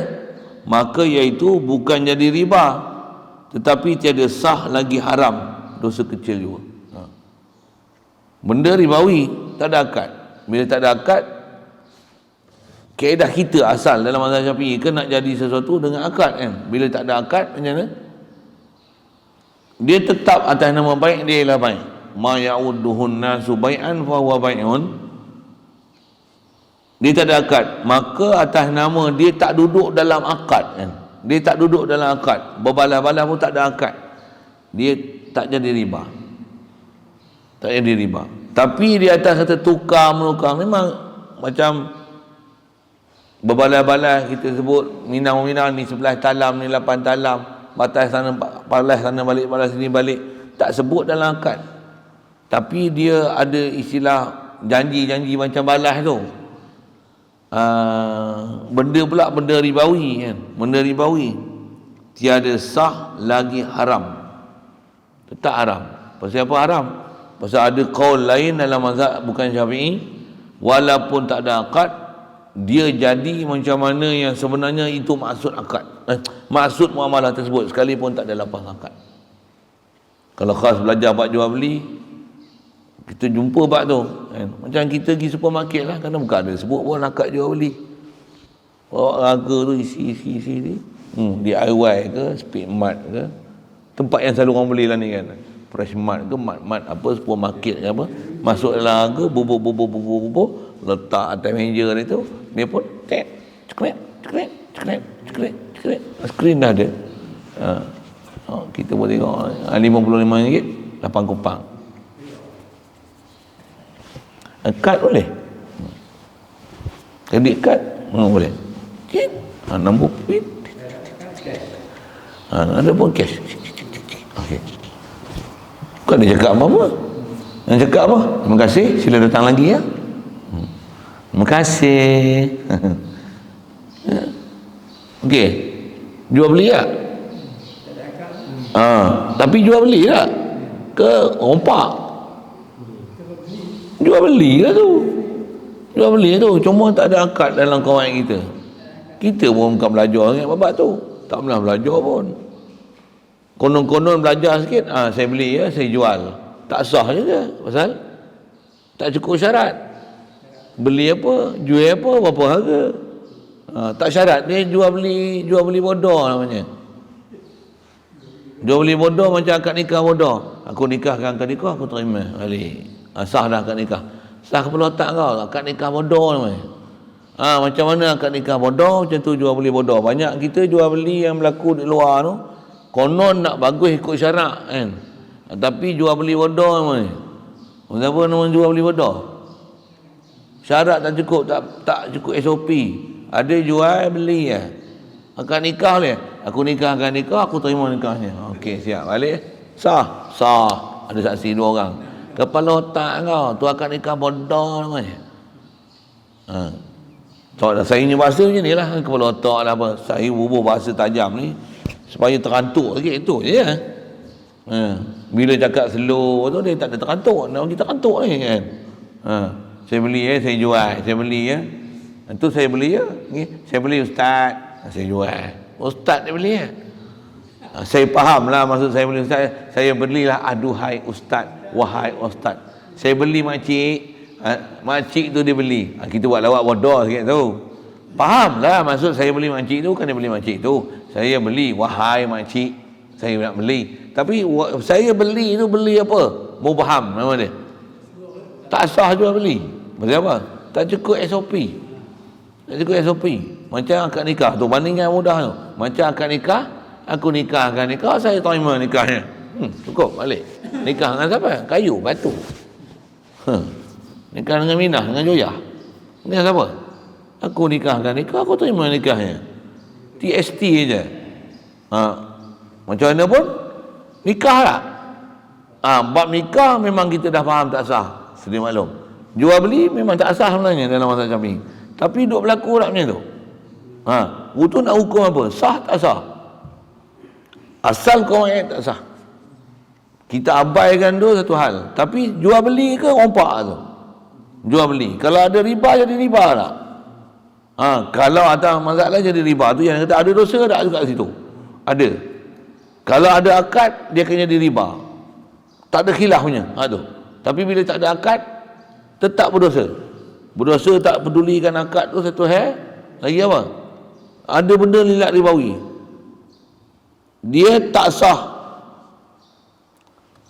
maka iaitu bukan jadi riba, tetapi tiada sah lagi haram, dosa kecil juga. Benda ribawi, tak ada akad. Bila tak ada akad, kaedah kita asal dalam mazhab Syafi'i kan nak jadi sesuatu dengan akad kan. Bila tak ada akad macam mana? Dia tetap atas nama baik, dia ialah baik. Ma ya'udduhun nasu bai'an fa huwa bai'un. Dia tak ada akad, maka atas nama dia tak duduk dalam akad kan. Dia tak duduk dalam akad, berbalas-balas pun tak ada akad. Dia tak jadi riba. Tak jadi riba. Tapi di atas kata tukar menukar, memang macam berbalas-balas kita sebut minang-minang ni 11 talam ni 8 talam, batas sana balas sana balik, balas sini balik, tak sebut dalam akad. Tapi dia ada istilah janji-janji macam balas tu. Benda pula benda ribawi kan. Benda ribawi tiada sah lagi haram. Tetap haram. Pasal apa haram? Pasal ada qaul lain dalam mazhab bukan Syafi'i, walaupun tak ada akad, dia jadi macam mana yang sebenarnya itu maksud akad, maksud muamalah tersebut, sekalipun tak ada lafaz akad. Kalau khas belajar bab jual beli, kita jumpa bab tu kan? Macam kita pergi supermarket lah, kerana bukan ada sebut pun akad jual beli. Bawa harga tu isi ni. DIY ke, Speed Mart ke, tempat yang selalu orang beli lah ni kan, Fresh Mart ke, Mart apa, supermarket ke apa, masuk dalam harga, bubur, letak atas meja ni tu, dia pun cekrek, skrin dah ada. Kita boleh tengok RM55, 8 kupang. Kad boleh, kredit kad boleh, nombor pin, ada pun cash. Okey, kau ada cakap apa-apa? Yang cakap apa? Terima kasih, sila datang lagi ya. Terima kasih. Okey, jual beli tak? Tapi jual beli tak? Ke rompak? Jual beli lah tu. Jual beli tu, cuma tak ada akad dalam kawan kita. Kita pun bukan belajar ingat babak tu. Tak pernah belajar pun. Konon-konon belajar sikit, saya beli ya, saya jual. Tak sah juga, pasal tak cukup syarat. Beli apa, jual apa, berapa harga. Tak syarat, dia jual beli bodoh namanya. Jual beli bodoh macam akad nikah bodoh. Aku nikahkan akad nikah, aku terima balik. Sah dah akad nikah. Sah kepala otak kau, akad nikah bodoh namanya. Macam mana akad nikah bodoh, macam tu jual beli bodoh. Banyak kita jual beli yang berlaku di luar tu, konon nak bagus ikut syarak kan. Tapi jual beli bodoh namanya. Kenapa nama jual beli bodoh? Syarat tak cukup, tak cukup SOP. Ada jual beli ya. Akad nikah boleh. Aku nikahkan nikah, aku terima nikahnya. Okey, siap. Balik. Sah. Ada saksi 2 orang. Kepala otak kau, tu akad nikah bodoh namanya. Saya punya bahasa macam ni lah. Kepala otak lah apa. Saya bubuh bahasa tajam ni supaya terantuk sikit tu je. Bila cakap slow tu dia tak ada terantuk. Nak bagi terantuk ni kan. Saya beli saya jual. Saya beli itu saya beli saya beli ustaz. Saya jual. Ustaz dia beli saya faham lah maksud saya beli ustaz. Saya belilah aduhai ustaz, wahai ustaz. Saya beli makcik. Makcik tu dia beli. Kita buat lawak bodoh sikit tu. Faham lah maksud saya beli makcik tu, kan dia beli makcik tu. Saya beli wahai makcik. Saya nak beli. Tapi saya beli tu beli apa? Mubham nama dia. Tak sah jual beli. Maksud apa? Tak cukup SOP. Tak cukup SOP. Macam akad nikah tu, bandingkan mudah tu. Macam akad nikah, aku nikahkan nikah, saya terima nikahnya. Cukup balik. Nikah dengan siapa? Kayu, batu. Nikah dengan Minah, dengan Joyah. Nikah siapa? Aku nikahkan nikah, aku terima nikahnya. TST je. Macam mana pun nikah lah. Bab nikah memang kita dah faham tak sah. Sedia maklum. Jual beli memang tak sah sebenarnya dalam mazhab Syafi'i. Tapi duk berlaku tak macam tu. Itu nak hukum apa? Sah tak sah? Asal kau tak sah. Kita abaikan tu satu hal. Tapi jual beli ke rompak tu? Jual beli. Kalau ada riba jadi riba tak? Kalau atas mazhab lain jadi riba tu yang kata ada dosa tak juga situ? Ada. Kalau ada akad dia akan jadi riba. Tak ada khilaf punya. Tu. Tapi bila tak ada akad tetap berdosa. Berdosa tak pedulikan akad tu satu hal. Lagi apa? Ada benda lilat ribawi. Dia tak sah.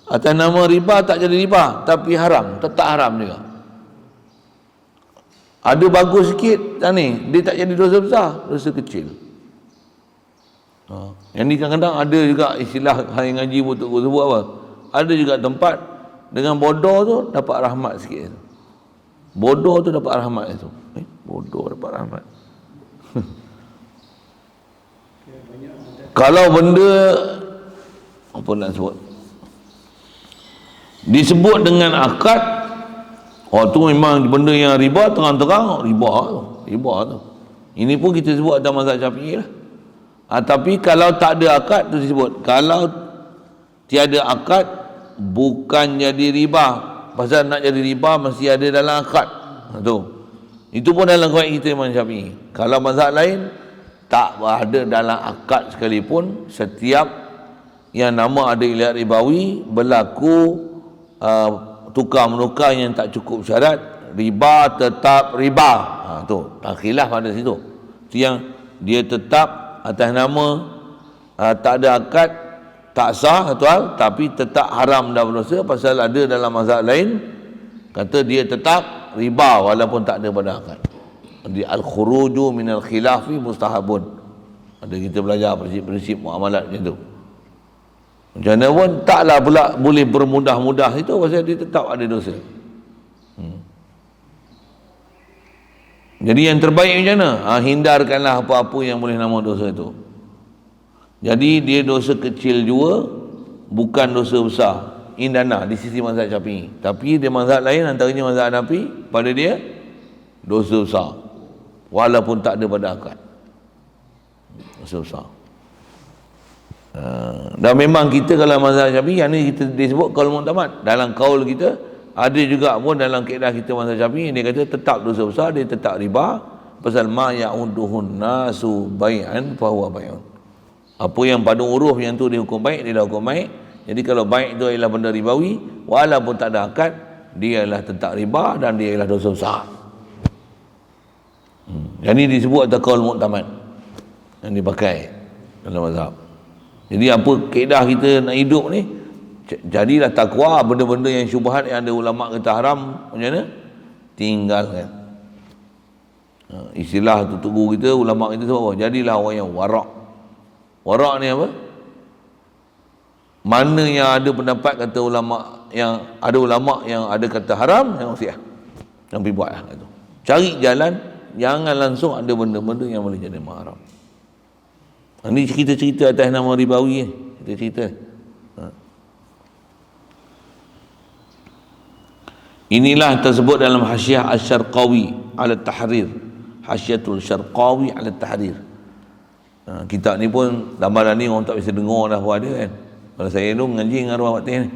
Atas nama riba tak jadi riba, tapi haram, tetap haram juga. Ada bagus sikit ni, dia tak jadi dosa besar, dosa kecil. Yang ni kadang-kadang ada juga istilah hari ngaji untuk sebut apa? Ada juga tempat dengan bodoh tu dapat rahmat sikit. Bodoh tu dapat rahmat itu. Bodoh dapat rahmat. Kalau benda apa nak sebut? Disebut dengan akad, tu memang benda yang riba, terang-terang riba tu. Ini pun kita sebut dalam mazhab Syafi'i lah. Tapi kalau tak ada akad tu disebut. Kalau tiada akad bukan jadi riba. Pasal nak jadi riba mesti ada dalam akad. Itu pun dalam kaedah kita Imam Syafi'i. Kalau mazhab lain tak ada dalam akad sekalipun, setiap yang nama ada ilat ribawi berlaku tukar menukar yang tak cukup syarat, riba tetap riba. Tu tak khilaf pada situ. Itu yang dia tetap atas nama tak ada akad, tak sah tuan, tapi tetap haram dan berdosa pasal ada dalam mazhab lain kata dia tetap riba walaupun tak ada pada akad. Di al-khuruju minal khilafi mustahabun. Ada kita belajar prinsip-prinsip muamalat macam tu. Macam mana pun taklah pula boleh bermudah-mudah itu pasal dia tetap ada dosa. Jadi yang terbaik macam mana? Hindarkanlah apa-apa yang boleh nama dosa itu. Jadi dia dosa kecil juga, bukan dosa besar. Indana di sisi mazhab Syafi'i. Tapi dia mazhab lain antaranya mazhab Hanafi, pada dia dosa besar. Walaupun tak ada pada akad. Dosa besar. Dan memang kita kalau mazhab Syafi'i yang ni kita disebut qaul mu'tamad. Dalam qaul kita ada juga pun dalam kaedah kita mazhab Syafi'i dia kata tetap dosa besar, dia tetap riba pasal ma ya'uduhun nasu bai'an fa huwa bai'un. Apa yang pada huruf yang tu dihukum baik, dia dah hukum baik. Jadi kalau baik itu adalah benda ribawi, walaupun tak ada akad, dia adalah tetap riba dan dia adalah dosa besar. Jadi disebut ada qaul mu'tamad yang dipakai dalam mazhab. Jadi apa kaedah kita nak hidup ni, jadilah takwa. Benda-benda yang syubhat yang ada ulama kata haram, macam mana? Tinggalkan. Istilah tutup guru kita, ulama kita sebut apa? Jadilah orang yang warak. Warak ni apa? Mana yang ada pendapat kata ulama, yang ada kata haram, yang usiah, yang pergi buat lah kata. Cari jalan, jangan langsung ada benda-benda yang boleh jadi haram. Ini cerita-cerita atas nama ribawi ni. Cerita-cerita. Inilah tersebut dalam Hasyiah Asy-Syarqawi ala Tahrir. Hasyiatul Syarqawi ala Tahrir. Kitab ni pun gambaran ni orang tak bisa dengar dah buat dia kan. Kalau saya dulu mengaji dengan arwah waktu ni,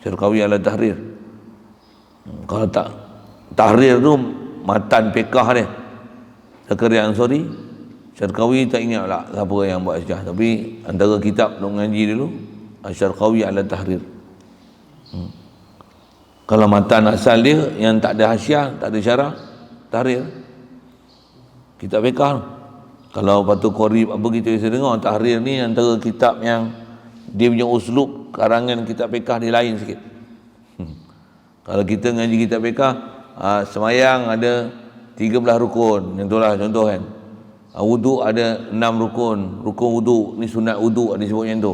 Syarqawi ala Tahrir. Kalau tak Tahrir tu matan fiqh dia. Zakaria Ansari, Syarqawi tak ingat lah siapa yang buat syarah, tapi antara kitab duk mengaji dulu Asy-Syarqawi ala Tahrir. Kalau matan asal dia yang tak ada hasyiah, tak ada syarah, tahrir, kitab fiqh. Kalau Batu Qorib apa kita bisa dengar, tahrir ni antara kitab yang dia punya uslub karangan kitab fiqh dia lain sikit. Kalau kita ngaji kitab fiqh, semayang ada 13 rukun, yang itulah contoh kan. Wuduk ada 6 rukun, rukun wuduk ni sunat wuduk ada sebut yang tu.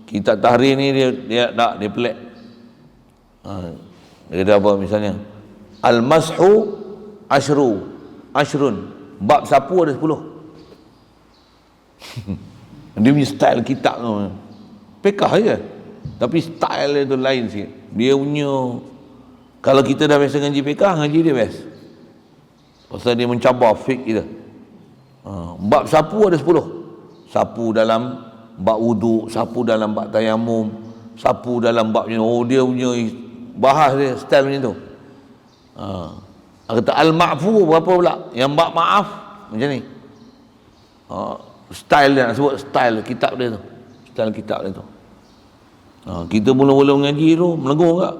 Kitab tahrir ni dia pelik. Dia kata apa misalnya, al-mashu ashrun, bab sapu ada 10. Dia punya style kitab tu fiqh je, tapi style dia tu lain sikit. Dia punya, kalau kita dah biasa ngaji fiqh, ngaji dia best, pasal dia mencabar fiqh kita. Bab sapu ada 10. Sapu dalam bab wuduk, sapu dalam bab tayamum, sapu dalam bab ni. Oh, dia punya bahas dia style macam tu. Kata al-ma'fu berapa pula? Yang bab maaf macam ni. Style dia nak sebut style kitab dia tu. Style kitab dia tu. Kita mula-mula mengaji tu melenggung tak?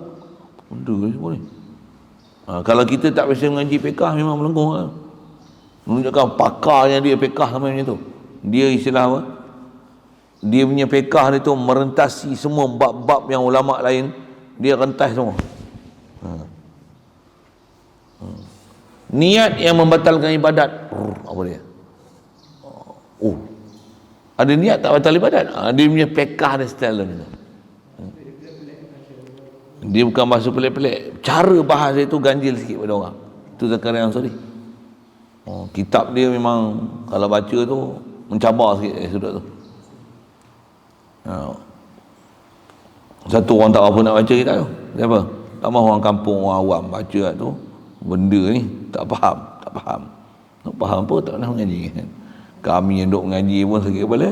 Benda ni semua ni. Kalau kita tak biasa mengaji fiqh memang melenggung tak? Menunjukkan pakarnya dia fiqh sama macam tu. Dia istilah apa? Dia punya fiqh dia tu merentasi semua bab-bab yang ulama lain, dia rentas semua. Niat yang membatalkan ibadat, apa dia? Ada niat tak batal ibadat? Dia punya fiqh dia style dia. Dia bukan bahasa pelik-pelik, cara bahasa dia tu ganjil sikit pada orang. Itu Zakaria Ansari. Kitab dia memang kalau baca tu mencabar sikit sudut tu. Satu orang tak apa nak baca kitab tu. Siapa? Tak mahu orang kampung, orang awam baca tu benda ni tak faham. Nak faham apa tak nak mengaji. Kami yang duk mengaji pun sakit kepala.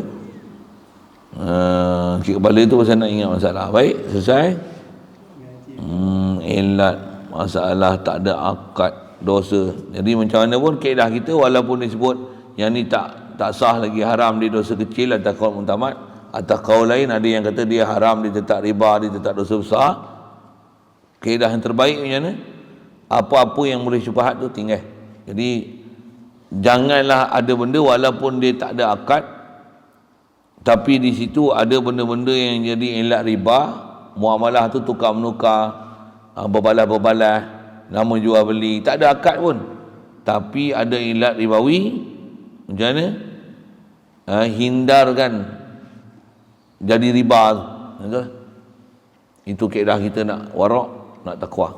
Sakit kepala tu pasal nak ingat masalah. Baik, selesai. Ilat masalah tak ada akad dosa. Jadi macam mana pun kaedah kita, walaupun disebut yang ni tak sah lagi, haram, dia dosa kecil atau qaul mutamad, atau qaul lain ada yang kata dia haram, dia tetap riba, dia tetap dosa besar. Kaedah yang terbaik macam mana? Apa-apa yang boleh syubhat tu tinggal. Jadi janganlah ada benda walaupun dia tak ada akad, tapi di situ ada benda-benda yang jadi ilat riba, muamalah tu tukar menukar, berbalas-berbalas, nama jual beli, tak ada akad pun, tapi ada ilat ribawi. Macam mana? Hindarkan jadi riba tu. Itu kaedah kita nak warak, nak takwa.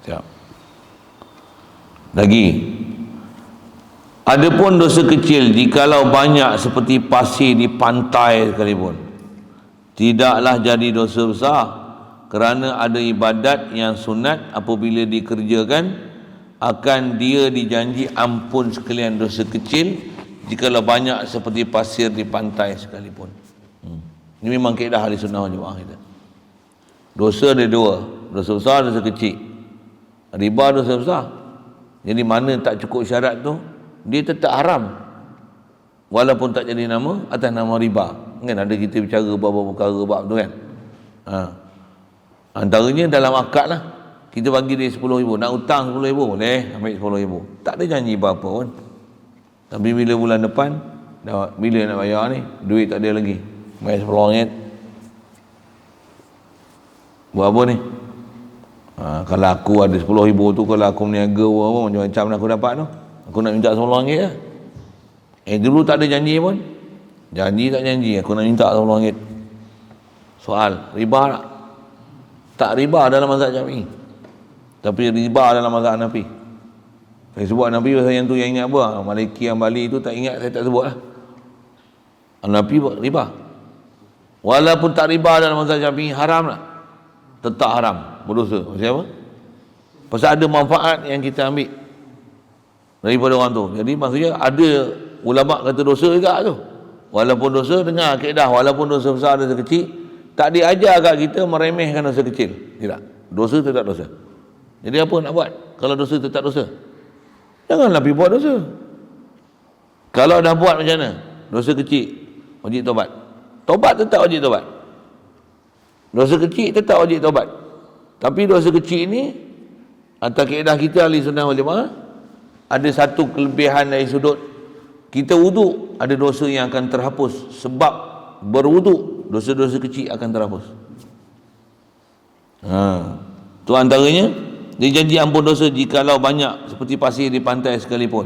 Siap. Lagi, adapun dosa kecil jikalau banyak seperti pasir di pantai sekalipun, tidaklah jadi dosa besar, kerana ada ibadat yang sunat apabila dikerjakan akan dia dijanji ampun sekalian dosa kecil jikalau banyak seperti pasir di pantai sekalipun. Ini memang kaedah ahli sunnah wal jamaah kita. Dosa ada dua, dosa besar, dosa kecil. Riba dosa besar. Jadi mana tak cukup syarat tu, dia tetap haram walaupun tak jadi nama atas nama riba. Kan ada kita bicara beberapa perkara bab tu kan. Antaranya dalam akad lah, kita bagi dia 10,000, nak hutang 10,000 boleh ambil 10,000, tak ada janji apa-apa pun. Tapi bila bulan depan, bila nak bayar ni, duit tak ada lagi. Bayar RM10. Buat apa ni? Kalau aku ada RM10,000 tu, kalau aku meniaga apa, macam-macam aku dapat tu, aku nak minta RM10 lah. Dulu tak ada janji pun. Janji tak janji, aku nak minta RM10. Soal, riba tak? Tak riba dalam mazhab Syafi'i. Tapi riba dalam mazhab Hanafi. Saya sebut Hanafi pasal yang tu yang ingat apa? Maliki yang Bali tu tak ingat, saya tak sebut lah. Hanafi riba. Walaupun tak riba dalam mazhab Syafi'i, haram tak? Tetap haram, berdosa. Pasal apa? Pasal ada manfaat yang kita ambil daripada orang tu. Jadi maksudnya ada ulama kata dosa juga tu. Walaupun dosa, dengar kaedah, walaupun dosa besar, dosa kecil, tak diajar kat kita meremehkan dosa kecil. Tidak. Dosa tetap dosa. Jadi apa nak buat kalau dosa tetap dosa? Janganlah pergi buat dosa. Kalau dah buat macam mana? Dosa kecil, wajib taubat. Taubat tetap wajib taubat. Dosa kecil tetap wajib taubat. Tapi dosa kecil ni, atas kaedah kita ahli sunnah wal jamaah, ada satu kelebihan dari sudut kita wuduk, ada dosa yang akan terhapus sebab berwuduk, dosa-dosa kecil akan terhapus. Tu antaranya, dia janji ampun dosa jikalau banyak seperti pasir di pantai sekalipun.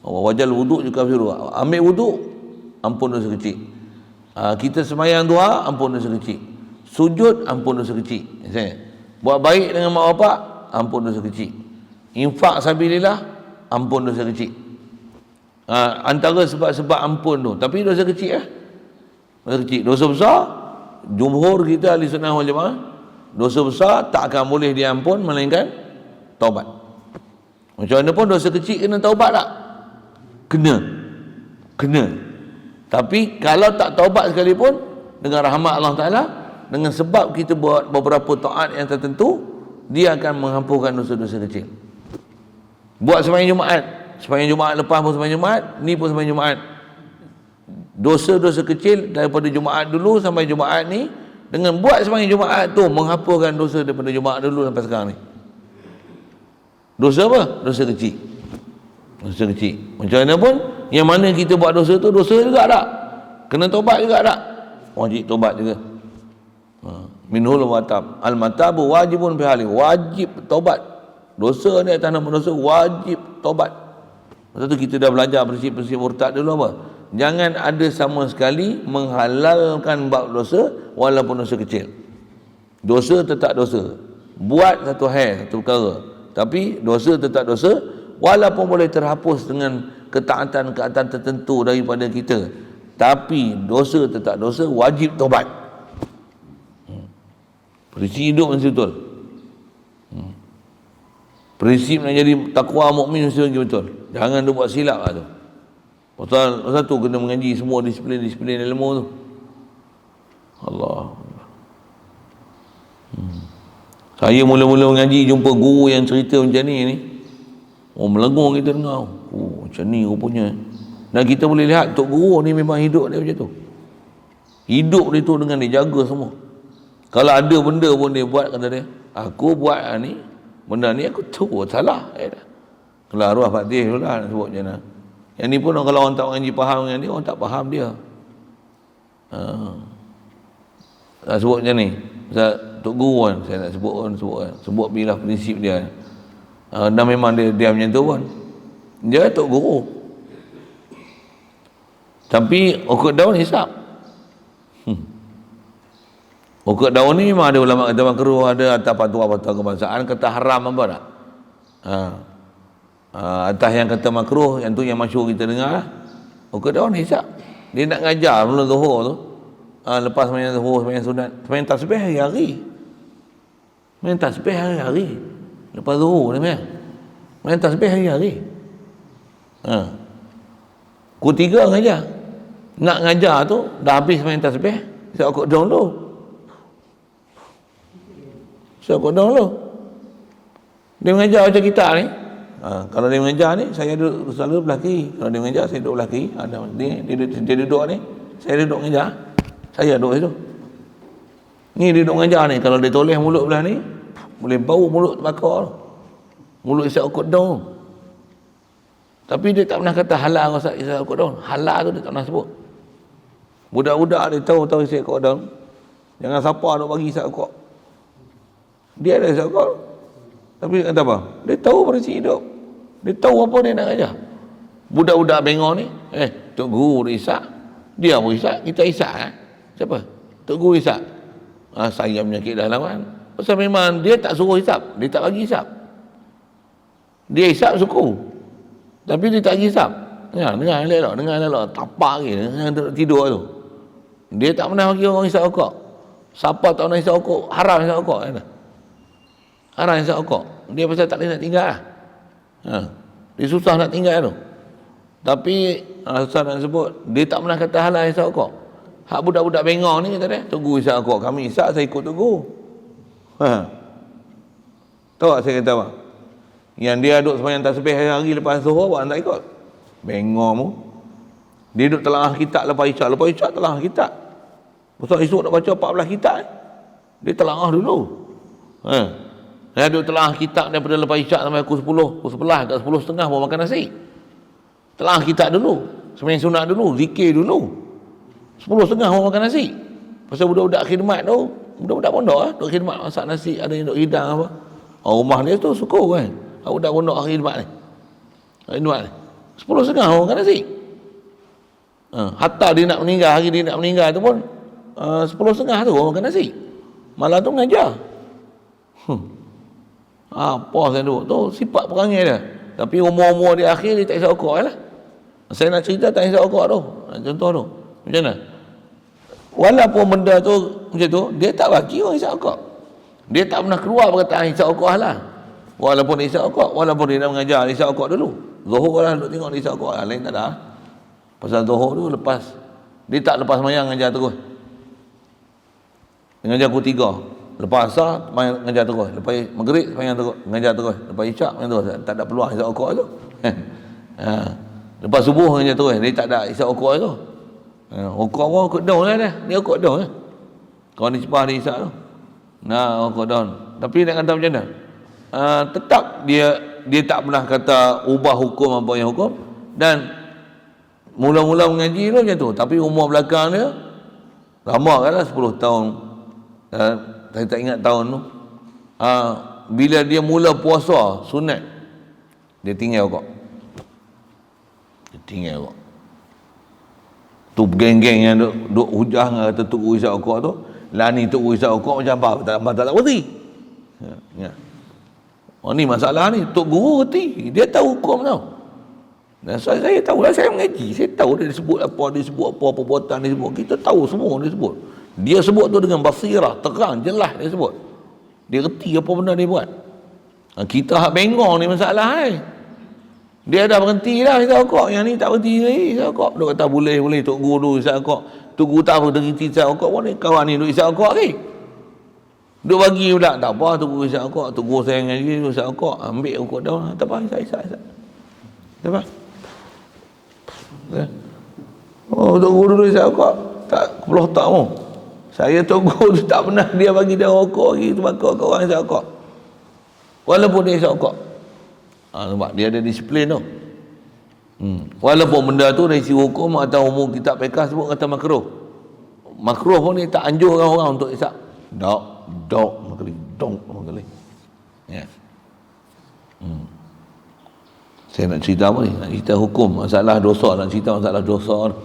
Wajal wuduk juga firu. Ambil wuduk, ampun dosa kecil. Kita sembahyang doa, ampun dosa kecil. Sujud, ampun dosa kecil. Buat baik dengan mak bapak, ampun dosa kecil. Infak sabilillah, ampun dosa kecil. Antara sebab-sebab ampun tu. Tapi dosa kecil dosa kecil. Dosa besar, jumhur kita ahli sunnah wal jamaah, dosa besar tak akan boleh diampun melainkan taubat. Macam mana pun dosa kecil kena taubat tak? Kena. Tapi kalau tak taubat sekalipun, dengan rahmat Allah Ta'ala, dengan sebab kita buat beberapa taat yang tertentu, dia akan mengampunkan dosa-dosa kecil. Buat sembahyang Jumaat lepas pun sembahyang Jumaat, ni pun sembahyang Jumaat. Dosa-dosa kecil daripada Jumaat dulu sampai Jumaat ni, dengan buat sembahyang Jumaat tu menghapuskan dosa daripada Jumaat dulu sampai sekarang ni. Dosa apa? Dosa kecil. Macam mana pun, yang mana kita buat dosa tu, dosa juga tak? Kena tobat juga tak? Wajib tobat juga. Minhul matab. Al-matabu wajibun bihali. Wajib tobat. Dosa ni atas nama dosa, wajib tobat. Lepas tu kita dah belajar prinsip-prinsip murtad dulu apa? Jangan ada sama sekali menghalalkan bab dosa walaupun dosa kecil. Dosa tetap dosa. Buat satu hal, satu perkara. Tapi dosa tetap dosa walaupun boleh terhapus dengan ketaatan tertentu daripada kita. Tapi dosa tetap dosa, wajib tobat. Prinsip hidup mesti betul. Prinsip nak jadi takwa mukmin mesti betul. Jangan dia buat silap lah tu. Pasal tu kena mengaji semua disiplin ilmu tu. Allah. Saya mula-mula mengaji jumpa guru yang cerita macam ni. Melengung kita dengar. Macam ni rupanya. Dan kita boleh lihat tok guru ni memang hidup dia macam tu. Hidup dia tu dengan dia jaga semua. Kalau ada benda pun dia buat, kata dia, aku buat ni, benda ni aku tahu salah. Kalau arwah Fatih tu lah nak sebut macam mana. Yang ni pun kalau orang tak mengaji faham dengan dia, orang tak faham dia. Nak sebut macam ni. Pasal Tok Guru kan, saya nak sebut bila prinsip dia. Dan memang dia macam tu pun. Dia Tok Guru. Tapi ukut daun hisap. Ukut daun ni memang ada ulama kata makruh, ada atas fatwa-fatwa kebangsaan kata haram apa tak? Atas yang kata makruh, yang tu yang masyhur kita dengar lah. Ukut daun hisap. Dia nak ngajar mula zuhur tu. Lepas sembahyang zuhur, sembahyang sunat, sembahyang tasbih hari-hari. Sembahyang tasbih hari-hari. Lepas zuhur ni sembahyang tasbih hari-hari. Pukul 3 ngajar. Nak ngajar tu dah habis sembahyang tasbih, saya ukut daun dulu. Dia mengajar macam kita ni. Kalau dia mengajar ni, saya duduk selalu belah kiri. Kalau dia mengajar, saya duduk belah kiri. Dia duduk ni, saya duduk mengajar. Saya duduk situ. Ni dia duduk mengajar ni. Kalau dia toleh mulut belah ni, boleh bau mulut terbakar. Mulut saya ukut daun. Tapi dia tak pernah kata halal isap rokok daun. Halal tu dia tak pernah sebut. Budak-budak dia tahu isap rokok daun. Jangan siapa nak bagi isap rokok. Dia ada isap rokok. Tapi dia kata apa? Dia tahu prinsip hidup. Dia tahu apa dia nak ajar. Budak-budak bengong ni, Tok Guru dia isap. Dia pun isap, kita isap. Siapa? Tok Guru isap. Saya penyakit dalaman. Pasal memang dia tak suruh isap. Dia tak bagi isap. Dia isap suku. Tapi dia tak bagi isap. Dengar elok. Tapak lagi. Dengar tidur tu. Dia tak pernah bagi orang isap rokok. Siapa tak pernah isap rokok, haram isap rokok. Haram isap rokok. Dia pasal tak boleh nak tinggal lah. Dia susah nak tinggal tu. Tapi Ustaz nak sebut, dia tak pernah kata halal isap rokok. Hak budak-budak bengong ni kata dia, Tok Guru isap rokok. Kami isap, saya ikut Tok Guru. Tahu tak saya kata apa? Yang dia duduk sembahyang tasbih hari lepas zuhur, buat tak ikut. Bengong mu. Dia duduk telangah kitab lepas isyak telangah kitab. Pasal esok nak baca 14 kitab ni. Dia telangah dulu. Dia duduk telangah kitab daripada lepas isyak sampai pukul 10, pukul 11, kat 10.30 baru makan nasi. Telangah kitab dulu. Sembahyang sunat dulu, zikir dulu. 10.30 baru makan nasi. Pasal budak-budak khidmat tu, budak-budak pondok duk khidmat masak nasi, ada yang duk hidang apa. Rumah dia tu syukur kan. Budak pondok khidmat ni. Khidmat ni. 10.30 baru makan nasi. Hatta dia nak meninggal, hari dia nak meninggal tu pun 10.30 tu baru makan nasi. Malam tu mengajar. Apa saya duduk tu sifat perangai dia. Tapi umur-umur dia akhir dia tak isap rokok lah. Saya nak cerita tak isap rokok tu. Contoh tu. Macam mana? Walaupun benda tu macam tu, dia tak bagi orang isap rokok. Dia tak pernah keluar perkataan isap rokok halal. Walaupun dia isap rokok, walaupun dia nak mengajar dia isap rokok dulu. Zuhur lah duk tengok dia isap rokok. Lain tak ada. Pasal zuhur tu lepas. Dia tak lepas mayang mengajar terus. Dia mengajar pukul 3. Lepas asar mengajar terus. Lepas maghrib mengajar terus. Lepas isyak mengajar terus. Tak ada peluang isap rokok tu. Lepas subuh mengajar terus. Dia tak ada isap rokok tu. Rokok pun rokok daun lah dah. Dia rokok daun lah. Kalau ni cepah dia isap tu. Rokok daun. Tapi nak kata macam mana? Tetap dia tak pernah kata ubah hukum apa yang hukum. Dan mula-mula mengaji tu macam tu. Tapi umur belakang dia lama kan lah, 10 tahun. Saya tak ingat tahun tu. Bila dia mula puasa sunat, dia tinggal rokok. Tu geng-geng yang duk hujah dengan kata Tok Guru isap rokok tu, lani Tok Guru isap rokok macam apa? Tak berhenti. Ni masalah ni, Tok Guru reti. Dia tahu hukum tau. Dan saya tahu lah, saya mengaji. Saya tahu dia sebut apa, perbuatan dia sebut. Kita tahu semua dia sebut. Dia sebut tu dengan basirah, terang, jelas dia sebut. Dia reti apa benda dia buat. Kita hak bengong ni masalah Dia dah berhenti dah isap rokok. Yang ni tak berhenti lagi isap rokok. Dia kata boleh Tok Guru dulu isap rokok. Tok Guru tak berhenti isap rokok pun ni. Kawan ni duk isap rokok lagi. Duk bagi pula. Tak apa Tok Guru isap rokok. Tok Guru sayang lagi duk isap rokok. Ambil rokok daun. Tak apa isap. Tak apa. Tok Guru dulu isap rokok. Tak kepuluh tak mau. Saya Tok Guru tak pernah dia bagi dia rokok lagi. Tembakau kat orang isap rokok. Walaupun dia isap rokok. Sebab dia ada disiplin tu. Walaupun benda tu dari sisi hukum atau umum kitab fiqh sebut kata makruh. Makruh pun dia tak anjurkan orang untuk isap. Dok makali. Ya. Saya nak cerita apa ni? Nak cerita hukum, masalah dosa, nak cerita masalah dosa.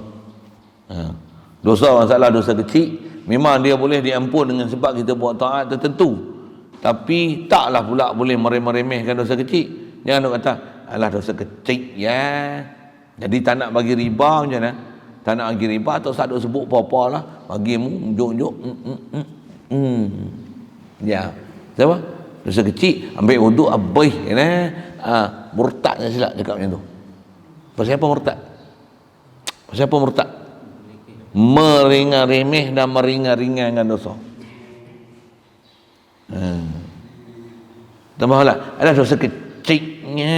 Masalah dosa kecil memang dia boleh diampun dengan sebab kita buat taat tertentu. Tapi taklah pula boleh meremehkan dosa kecil. Jangan nak kata alah dosa kecil ya. Jadi tak nak bagi riba macam mana? Tak nak bagi riba atau tak sebut apa-apa lah. Bagi mu unjuk-unjuk. Ya. Siapa? Dosa kecil ambil wuduk abai murtad je silap cakap macam tu. Pasal apa murtad? Meringan-remeh dan meringan-ringankan dosa. Tambahlah ada dosa kecilnya.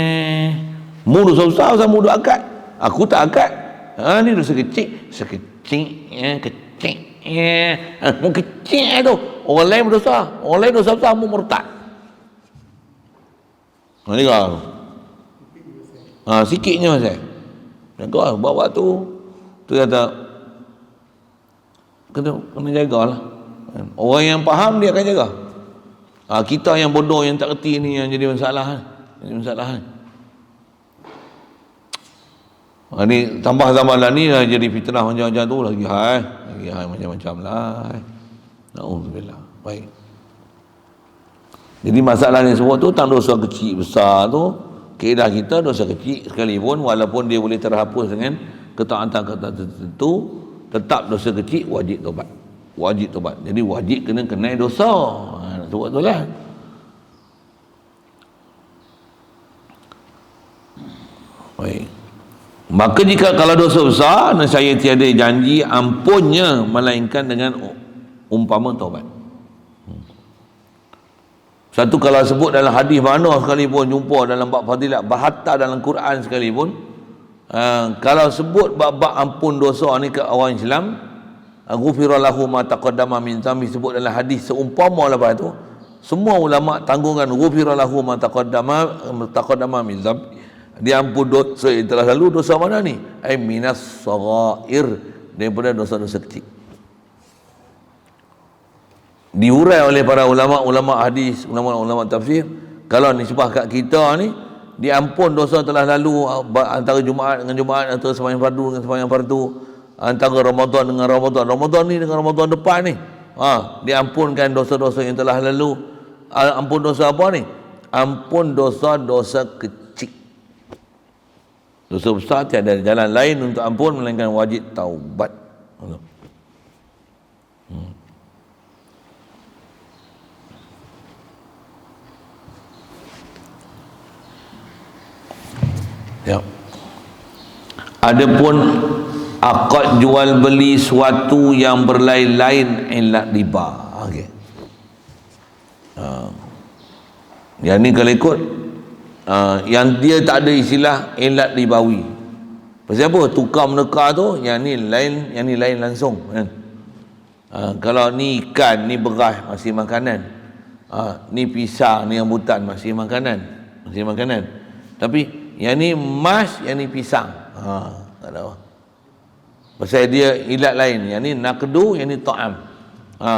Mu dosa besar sama mu akad. Aku tak akad. Ni dosa kecil. Sekecilnya, kecilnya. Mu kecil tu. Orang lain berdosa. Orang lain dosa besar, mu murtad. Ni kalau Sikitnya saya jaga bawa tu kata kena jagalah. Orang yang faham dia akan jaga. Kita yang bodoh yang tak reti ni yang jadi masalah. Ni tambah zaman lah ni lah jadi fitnah macam-macam tu lagi macam-macam lah. Na'udzubillah. Baik. Jadi masalah ni semua tu tentang dosa kecil besar tu, kaedah kita dosa kecil sekalipun walaupun dia boleh terhapus dengan ketaatan tertentu, tetap dosa kecil wajib tobat. Jadi wajib kena kenai dosa. Sebab tu lah. Baik. Maka jika kalau dosa besar, saya tiada janji ampunnya melainkan dengan umpama taubat. Satu kalau sebut dalam hadis mana sekalipun, jumpa dalam bab fadilat, hatta dalam Quran sekalipun, kalau sebut bab ampun dosa ni ke orang Islam, ghufira lahu ma taqaddama min dzambi, sebut dalam hadis seumpama lepas tu, semua ulama tanggungan ghufira lahu ma taqaddama min dzambi, diampun dosa yang telah lalu. Dosa mana ni? Ai minas saghair, daripada dosa-dosa kecil. Diurai oleh para ulama hadis, ulama tafsir, kalau nisbah kat kita ni, diampun dosa telah lalu antara Jumaat dengan Jumaat, antara sembahyang fardu dengan sembahyang fardu, antara Ramadan dengan Ramadan ni dengan Ramadan depan ni, diampunkan dosa-dosa yang telah lalu. Ampun dosa apa ni? Ampun dosa-dosa kecil. Dosa besar tiada jalan lain untuk ampun melainkan wajib taubat. Ya. Adapun akad jual beli suatu yang berlain-lain ilat riba. Okey. Yang ni kalau ikut yang dia tak ada istilah ilat ribawi. Pasal apa? Tukar menukar tu, yang ni lain langsung kan. Kalau ni ikan, ni beras, masih makanan. Ni pisang, ni rambutan, masih makanan. Tapi yang ni emas, yang ni pisang. Tak ada apa. Pasal dia ilat lain. Yang ni naqdu, yang ni ta'am.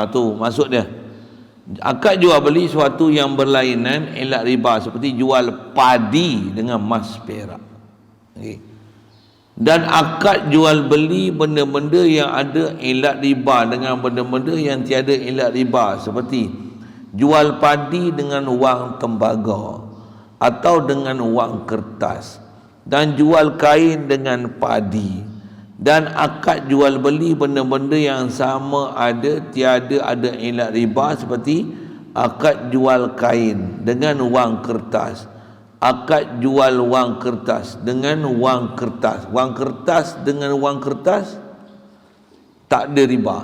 Tu maksud dia. Akad jual beli suatu yang berlainan ilat riba, seperti jual padi dengan emas perak. Okay. Dan akad jual beli benda-benda yang ada ilat riba dengan benda-benda yang tiada ilat riba, seperti jual padi dengan wang tembaga atau dengan wang kertas, dan jual kain dengan padi. Dan akad jual beli benda-benda yang sama tiada ada ilat riba, seperti akad jual kain dengan wang kertas, akad jual wang kertas dengan wang kertas dengan wang kertas, tak ada riba.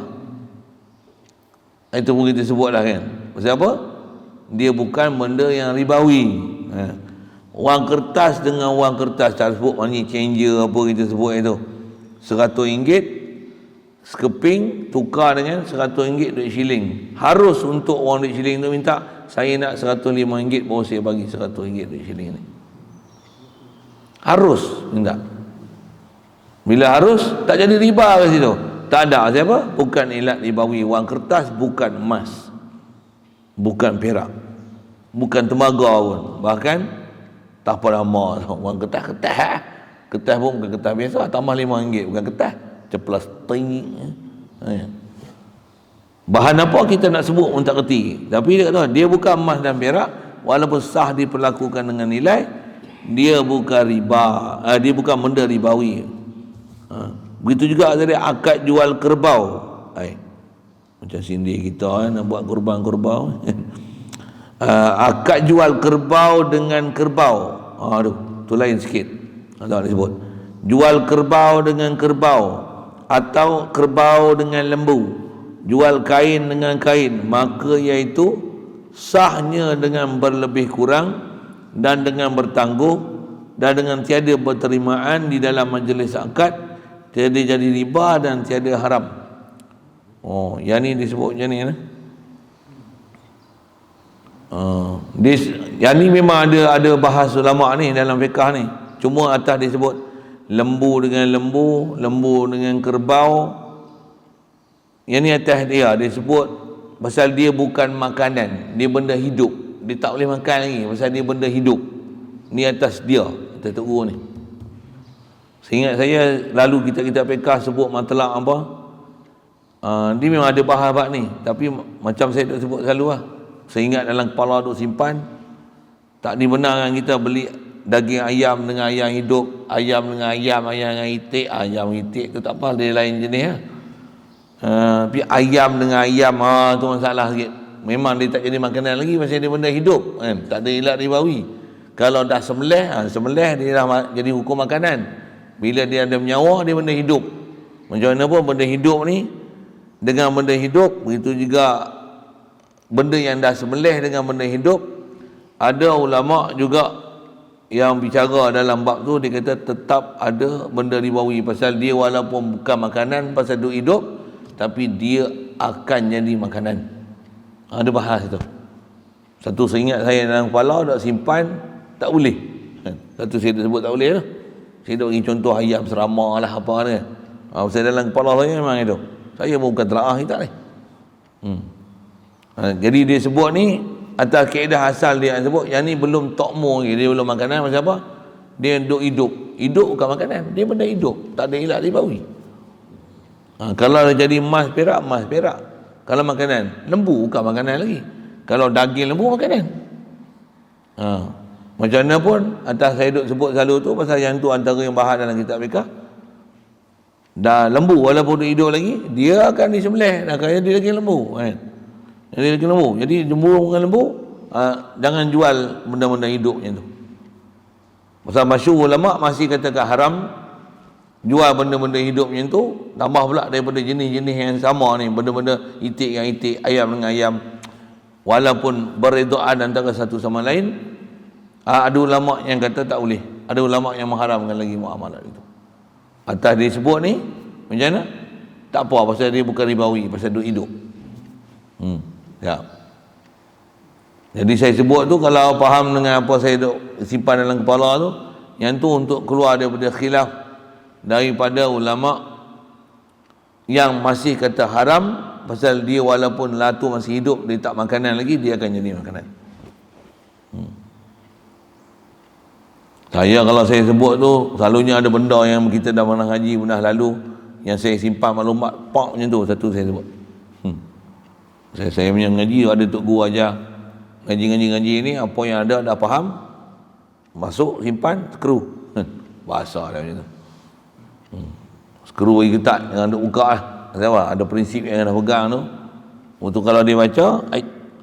Itu pun kita sebut lah kan. Pasal apa? Dia bukan benda yang ribawi. Wang kertas dengan wang kertas, tak sebut money changer apa kita sebut itu. RM100 sekeping tukar dengan RM100 duit shilling. Harus untuk orang duit shilling tu minta, saya nak RM105 baru saya bagi RM100 duit shilling ni. Harus minta. Bila harus, tak jadi riba kat situ. Tak ada siapa? Bukan ilat ribawi. Wang kertas bukan emas, bukan perak, bukan tembaga pun. Bahkan tak apa lama wang kertas pun bukan kertas biasa, tambah RM5, bukan kertas, ceplas ting. Bahan apa kita nak sebut pun tak kerti. Tapi dia kata dia bukan emas dan perak, walaupun sah diperlakukan dengan nilai, dia bukan riba, dia bukan benda ribawi. Begitu juga tadi akad jual kerbau. Macam sindir kita nak buat kurban kerbau. Akad jual kerbau dengan kerbau. Tu lain sikit. Tak disebut. Jual kerbau dengan kerbau atau kerbau dengan lembu, jual kain dengan kain, maka iaitu sahnya dengan berlebih kurang dan dengan bertangguh dan dengan tiada berterimaan di dalam majlis akad, tiada jadi riba dan tiada haram. Yang ni disebut macam ni kan. Yang ni memang ada bahas ulama ni dalam fiqh ni. Cuma atas disebut lembu dengan lembu, lembu dengan kerbau. Yang ni atas dia disebut pasal dia bukan makanan, dia benda hidup. Dia tak boleh makan lagi pasal dia benda hidup. Ni atas dia, atas Tok Guru ni. Seingat saya lalu kita PK sebut matlak apa, dia memang ada bahas ni, tapi macam saya duk sebut selalu lah, saya ingat dalam kepala duk simpan. Tak dibenarkan kita beli daging ayam dengan ayam hidup, ayam dengan ayam dengan itik. Ayam itik tu tak apa, dia lain jenis lah. Tapi ayam dengan ayam, tu masalah sikit. Memang dia tak jadi makanan lagi pasal dia benda hidup kan? Tak ada ilat ribawi. Kalau dah sembelih dia dah jadi hukum makanan. Bila dia ada menyawa, dia benda hidup. Macam mana pun benda hidup ni, dengan benda hidup, begitu juga benda yang dah sembelih dengan benda hidup. Ada ulama juga yang bicara dalam bab tu, dia kata tetap ada benda ribawi pasal dia walaupun bukan makanan pasal duk hidup, tapi dia akan jadi makanan. Ada bahas itu. Satu seingat saya dalam kepala, dak simpan, tak boleh. Satu saya dah sebut tak boleh lah. Saya dah bagi contoh ayam serama lah apa ni. Pasal dalam kepala saya memang itu. Saya pun bukan telaah kita ni. Jadi dia sebut ni atas kaedah asal dia sebut, yang ni belum tokmo lagi, dia belum makanan. Macam apa? Dia duk hidup. Hidup bukan makanan, dia benda hidup, tak ada ilat ribawi. Kalau dia jadi emas perak. Kalau makanan lembu bukan makanan lagi. Kalau daging lembu makanan. Macam mana pun atas saya duk sebut selalu tu, pasal yang tu antara yang bahas dalam kitab fiqh. Dah lembu walaupun dia hidup lagi, dia akan disembelih, dah kaya dia lagi lembu kan. Jadi lagi lembu. Jadi lembu dengan lembu, jangan jual benda-benda hidup macam tu. Pasal masyhur ulama masih katakan haram jual benda-benda hidup macam tu, tambah pula daripada jenis-jenis yang sama ni, benda-benda itik dengan itik, ayam dengan ayam, walaupun beredaan antara satu sama lain. Ada ulama yang kata tak boleh, ada ulama yang mengharamkan lagi muamalah itu. Atas dia sebut ni macam mana? Tak apa pasal dia bukan ribawi, pasal duk hidup. Ya. Jadi saya sebut tu, kalau faham dengan apa saya duk simpan dalam kepala tu, yang tu untuk keluar daripada khilaf daripada ulama yang masih kata haram pasal dia walaupun latu masih hidup, dia tak makanan lagi, dia akan jadi makanan. Saya kalau saya sebut tu, selalunya ada benda yang kita dah pernah ngaji pernah lalu, yang saya simpan maklumat pak macam tu, satu saya sebut. Saya punya ngaji ada Tok Guru ajar ngaji ni, apa yang ada dah faham, masuk simpan skru. Bahasa dah macam tu. Skru lagi ketat, jangan duk buka lah. Sebab ada prinsip yang dah pegang tu. Untuk kalau dia baca,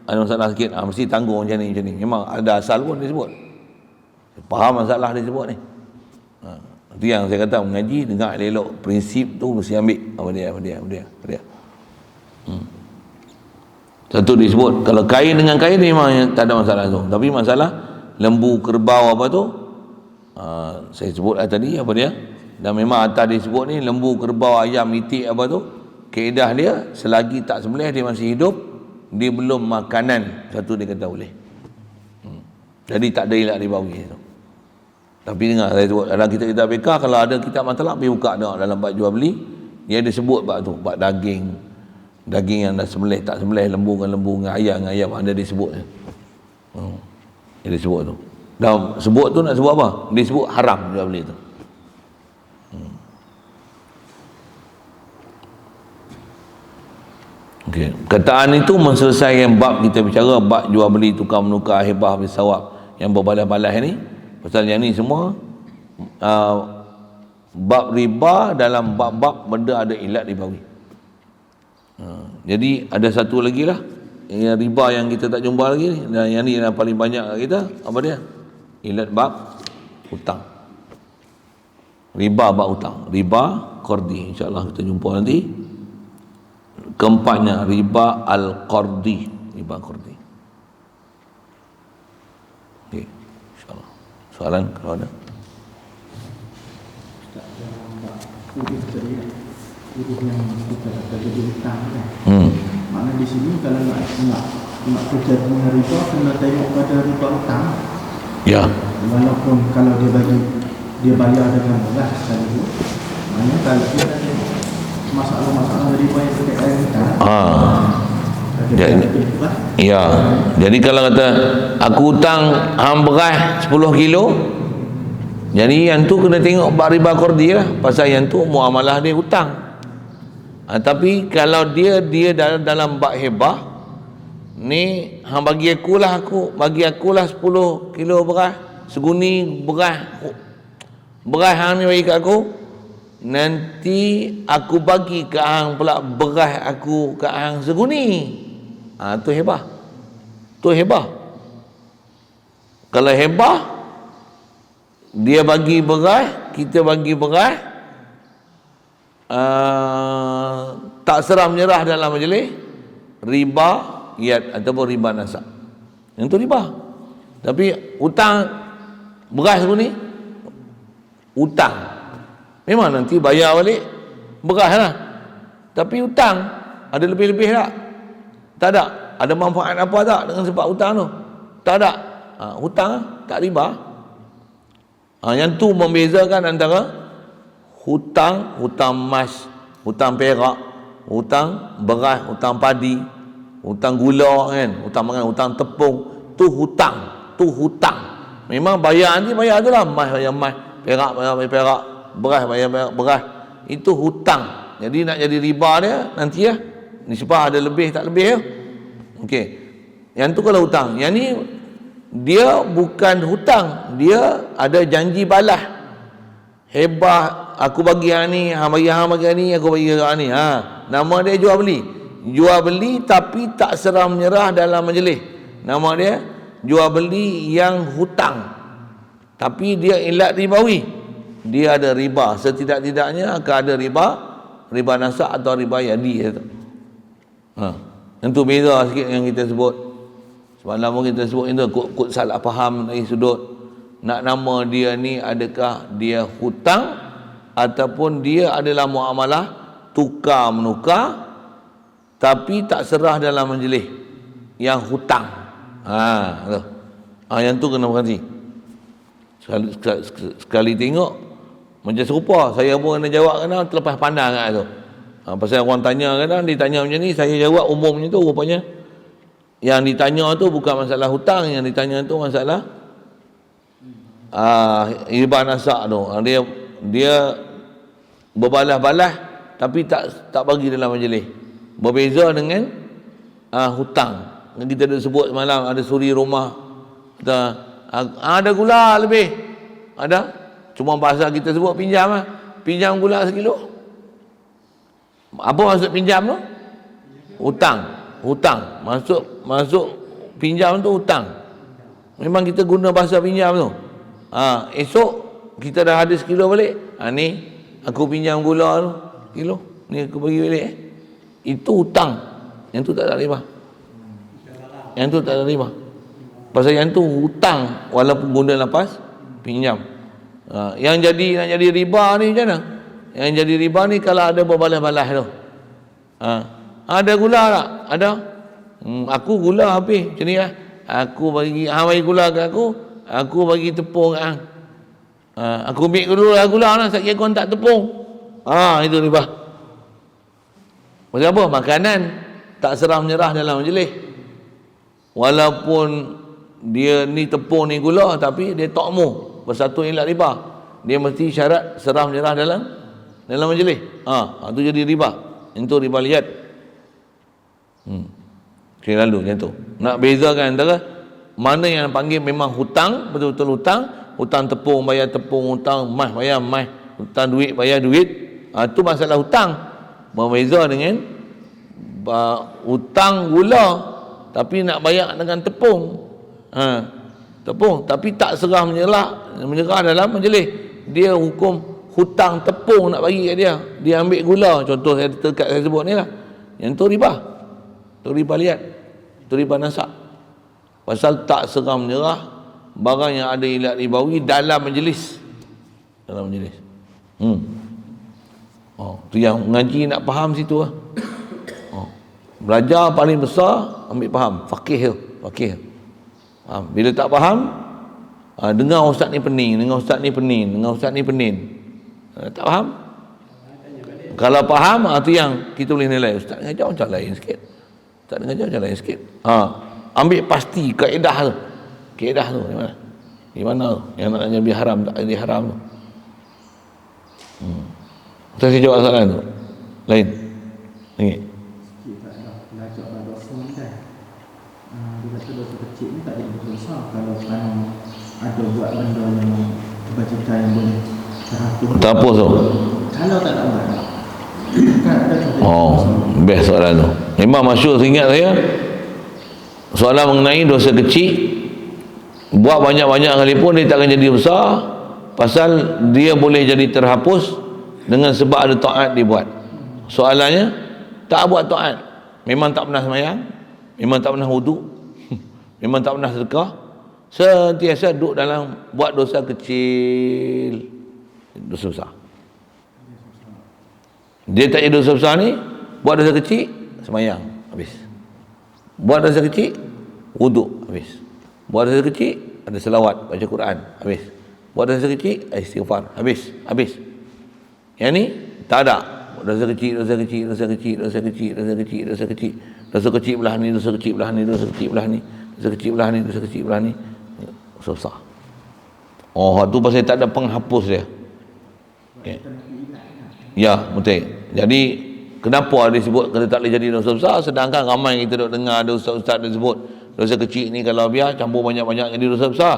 ada masalah sikit, mesti tanggung macam ni. Memang ada asal pun dia sebut. Faham masalah dia sebut ni. Itu yang saya kata, mengaji dengar elok, prinsip tu mesti ambil apa dia. Satu disebut, kalau kain dengan kain memang tak ada masalah tu. Tapi masalah lembu, kerbau apa tu, saya sebut tadi apa dia. Dan memang atas disebut ni, lembu, kerbau, ayam, itik apa tu, kaedah dia selagi tak sembelih dia masih hidup, dia belum makanan. Satu dia kata boleh. Jadi tak ada ilat ribawi tu. Tapi dengar saya sebut dalam kitab fiqh, kalau ada kitab matlab pergi buka dah dalam bab jual beli, dia ada sebut bab tu, bab daging yang dah sembelih tak sembelih, lembu dengan ayam ada disebut. Dia disebut tu. Dan sebut tu nak sebut apa? Dia sebut haram jual beli tu. Okey, kataan itu menselesaikan bab kita bicara bab jual beli, tukar menukar, hibah bisawab yang berbalas-balas ni. Pasal yang ni semua bab riba dalam bab-bab benda ada ilat ribawi. Jadi ada satu lagi lah yang riba yang kita tak jumpa lagi ni, dan yang ni yang paling banyak kat kita, apa dia? Ilat bab hutang. Riba bab hutang, riba qardi. InsyaAllah kita jumpa nanti. Keempatnya riba al-qardi, riba qardi. Okey, insyaAllah. Soalan kalau ada. Urus yang kita jadi hutang kan. Makna di sini kalau nak kerja dengan riba, kena tengok pada riba hutang. Ya. Walaupun kalau dia bagi dia bayar dengan beras sekali tu, maknanya kalau dia ada masalah-masalah riba yang berkaitan dengan ya. Jadi kalau kata aku hutang beras 10 kilo, jadi yang tu kena tengok bab riba qardi lah, pasal yang tu muamalah dia hutang. Tapi kalau dia dalam bab hebah ni, bagi akulah 10 kilo beras, seguni beras hang ni bagi kat aku, nanti aku bagi ke hang pula beras aku kat hang seguni. Tu hebah. Kalau hebah, dia bagi beras, kita bagi beras, tak serah menyerah dalam majlis, riba iat ataupun riba nasab, yang tu riba. Tapi hutang beras ni hutang, memang nanti bayar balik beras lah, tapi hutang ada lebih-lebih tak ada manfaat apa tak dengan sebab hutang tu? Tak ada. Hutang tak riba. Yang tu membezakan antara hutang emas, hutang perak, hutang beras, hutang padi, hutang gula kan, hutang tepung, tu hutang. Memang bayar nanti bayar tu lah, emas bayar emas, perak bayar perak, beras bayar beras. Itu hutang. Jadi nak jadi riba dia nanti lah, nisbah ada lebih tak lebih ya. Okey. Yang tu kalau hutang. Yang ni dia bukan hutang, dia ada janji balas. Hebah aku bagi hang ni, hang bagi ni, aku bagi hang ni. Nama dia jual beli tapi tak serah menyerah dalam majlis. Nama dia jual beli yang hutang, tapi dia ilat ribawi, dia ada riba. Setidak-tidaknya akan ada riba nasab atau riba yadi. Yang tu beza sikit yang kita sebut. Semalam pun kita sebut itu kut salah faham dari sudut nak nama dia ni adakah dia hutang ataupun dia adalah muamalah tukar menukar tapi tak serah dalam majlis yang hutang. Yang tu kena berhenti. Sekali tengok macam serupa, saya pun kena jawab kadang terlepas pandang kat tu. Pasal orang tanya kadang ditanya macam ni, saya jawab umumnya tu rupanya yang ditanya tu bukan masalah hutang, yang ditanya tu masalah riba nasab tu. Dia berbalas-balas tapi tak bagi dalam majlis. Berbeza dengan hutang. Kita dah sebut semalam, ada suri rumah, ada gula lebih, ada, cuma bahasa kita sebut pinjam lah. Pinjam gula sekilo. Apa maksud pinjam tu? Hutang. Masuk pinjam tu hutang. Memang kita guna bahasa pinjam tu. Esok kita dah ada sekilo balik. Ni aku pinjam gula tu kilo, ni aku bagi balik. Itu hutang. Yang tu tak ada riba. Pasal yang tu hutang walaupun guna lapas pinjam. Yang nak jadi riba ni macam mana? Yang jadi riba ni kalau ada berbalas-balas tu. Ada gula tak? Ada. Aku gula habis macam ni lah. Aku bagi gula kat aku bagi tepung kat hang. Aku ambil dulu lah gula lah, sekali kau tak tepung. Itu riba. Pasal apa? Makanan tak serah menyerah dalam majlis. Walaupun dia ni tepung ni gula tapi dia tokmu bersatu ilat riba. Dia mesti syarat serah menyerah dalam majlis. Itu jadi riba. Itu riba liat. Kira lalu macam tu. Nak bezakan antara mana yang panggil memang hutang, betul-betul hutang tepung bayar tepung, hutang emas bayar emas, hutang duit bayar duit. Itu masalah hutang. Berbeza dengan hutang gula tapi nak bayar dengan tepung. Tepung tapi tak serah menyerah dalam majlis. Dia hukum hutang tepung nak bagi kat dia. Dia ambil gula, contoh saya dekat saya sebut ni lah. Yang tu riba. Tu riba liat. Tu riba nasab. Pasal tak serah menyerah barang yang ada ilat ribawi dalam majlis. Tu yang mengaji nak faham situ lah. Belajar paling besar ambil faham. Fakih tu. Bila tak faham Dengar ustaz ni pening, dengar ustaz ni pening, dengar ustaz ni pening. Tak faham? Kalau faham, tu yang kita boleh nilai. Ustaz mengajar macam lain sikit. Ustaz mengajar macam lain sikit. Ambil pasti kaedah tu. Kaedah tu di mana? Di mana tu? Yang nak jadi haram tak jadi haram tu. Ustaz saya jawab soalan tu. Lain. Lagi. Kita belajar pada dosa ni kan. Dia kata dosa kecil ni tak jadi dosa kalau ada buat benda yang kebajikan yang boleh terhapus. Terhapus tu. Kalau tak nak buat. Kan ada contoh. Best soalan tu. Memang masyhur ingat saya. Soalan mengenai dosa kecil, buat banyak-banyak kali pun dia tak akan jadi besar, pasal dia boleh jadi terhapus dengan sebab ada taat dibuat. Soalannya, tak buat taat, memang tak pernah sembahyang, memang tak pernah wudu, memang tak pernah sedekah, sentiasa duduk dalam buat dosa kecil, dosa besar. Dia tak jadi dosa besar ni, buat dosa kecil, sembahyang, habis. Buat dosa kecil, wudu, habis. Buat dosa kecil, ada selawat, baca Quran, habis. Buat dosa kecil, istighfar, habis. Yang ni tak ada. Dosa kecil, dosa kecil, dosa kecil, dosa kecil, dosa kecil, dosa kecil. Dosa kecil belah ni, dosa kecil belah ni, dosa kecil belah ni, dosa kecil belah ni, dosa kecil belah ni. Susah. Tu pasal tak ada penghapus dia. Okay. Ya, betul. Jadi kenapa dia sebut kita tak boleh jadi dosa besar, sedangkan ramai kita duk dengar ada ustaz-ustaz dia sebut dosa kecil ni kalau biar campur banyak-banyak jadi dosa besar.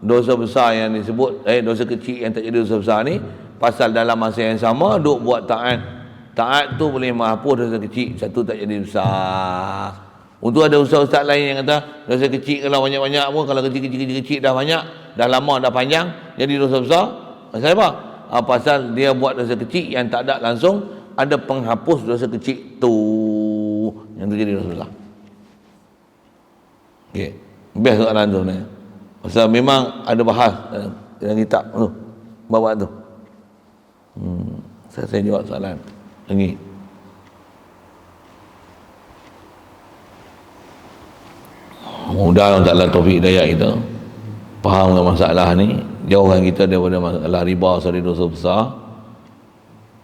Dosa besar yang disebut dosa kecil yang tak jadi dosa besar ni pasal dalam masa yang sama duk buat taat. Taat tu boleh menghapus dosa kecil, satu tak jadi besar. Untuk ada ustaz-ustaz lain yang kata dosa kecil kalau banyak-banyak pun, kalau kecil-kecil dah banyak, dah lama, dah panjang, jadi dosa besar. Pasal apa? Pasal dia buat dosa kecil yang tak ada langsung ada penghapus dosa kecil tu, yang tu jadi dosa besar. Okey, best soalan tu ni. Pasal memang ada bahas dalam kitab tu, bab tu. Saya jawab soalan lagi. Mudah Allah Ta'ala taufik hidayah kita faham masalah ni, jauhkan kita daripada masalah riba, dari dosa besar.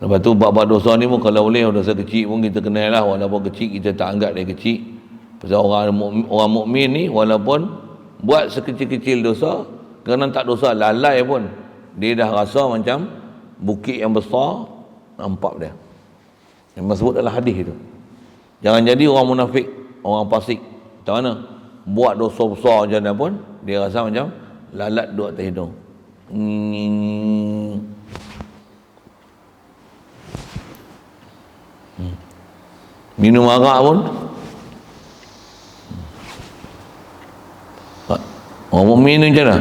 Lepas tu bab dosa ni pun kalau boleh dosa kecil pun kita kenal lah, walaupun kecil kita tak anggap dia kecil. Pasal orang mukmin ni walaupun buat sekecil-kecil dosa, kerana tak dosa lalai pun dia dah rasa macam bukit yang besar nampak dia. Yang sebut dalam hadis tu. Jangan jadi orang munafik, orang fasik. Macam mana? Buat dosa besar macam mana pun dia rasa macam lalat duduk atas hidung. Minum arak pun orang mukmin ni macam mana?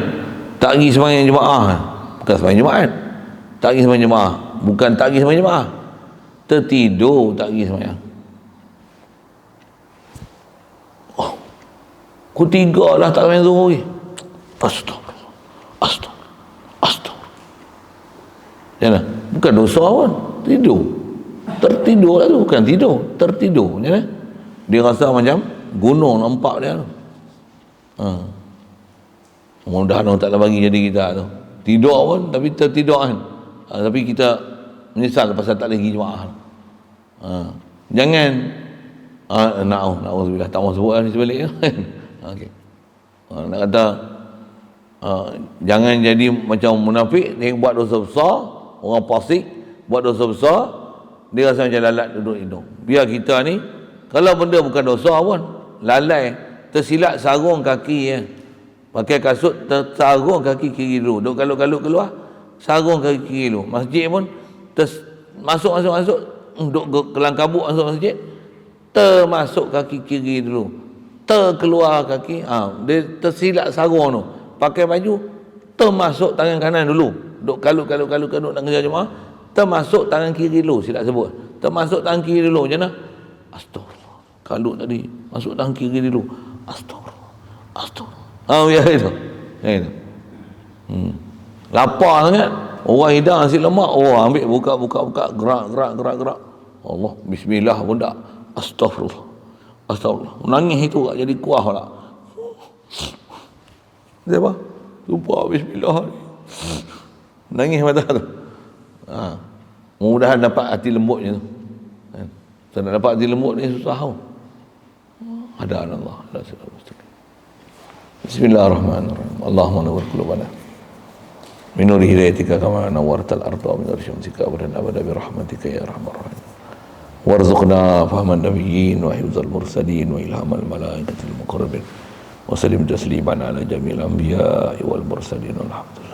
Tak pergi sembahyang jemaah, bukan sembahyang jemaah, tak pergi sembahyang jemaah, bukan tak pergi sembahyang jemaah, tertidur tak pergi sembahyang. Pukul 3 dah tak sembahyang zuhur lagi. Astagfirullah. Macam mana? Bukan dosa pun, tidur. Tertidur lah tu, bukan tidur, tertidur. Macam mana? Dia rasa macam gunung nampak dia tu. Mudah-mudahan Allah Ta'ala bagi jadi kita tu. Tidur pun tapi tertidur kan. Tapi kita menyesal pasal tak lagi jemaah. Jangan na'udzubillah, tak mahu sebut ni sebalik. Okey. Nak kata jangan jadi macam munafik, dia buat dosa besar, orang fasik buat dosa besar, dia rasa macam lalat duduk hidung. Biar kita ni kalau benda bukan dosa pun, lalai tersilap sarung kaki ya. Pakai kasut tersarung kaki kiri dulu, duk kalut-kalut keluar, sarung kaki kiri dulu. Masjid pun masuk duk kelang kabut masuk masjid, termasuk kaki kiri dulu, terkeluar kaki, dia tersilap sarung tu. Pakai baju termasuk tangan kanan dulu, duk kalut nak kerja jemaah, termasuk tangan kiri dulu, silap sebut, termasuk tangan kiri dulu. Macam mana? Astagfirullah, kalut tadi masuk tangan kiri dulu, astagfirullah. Ya itu. Lapar sangat. Orang hidang nasi lemak, ambil buka, gerak. Allah, bismillah pun tak. Astagfirullah. Menangis itu tak jadi kuah pula. Dia apa? lupa bismillah. Nangis mata tu. Mudah-mudahan dapat hati lembutnya tu. Kan? Kalau nak dapat hati lembut ni susah tau. Ada Allah. Bismillahirrahmanirrahim. Allahumma nawwir qulubana min nuri hidayatika kama nawwartal arda min nuri syamsika abadan abada bi rahmatika ya arhamar rahim. Warzuqna fahman nabiyyin wa hifdzal mursalin wa ilhamal malaikatil muqarrabin wa sallim tasliman ala jamil anbiya'i wal mursalin walhamdulillah.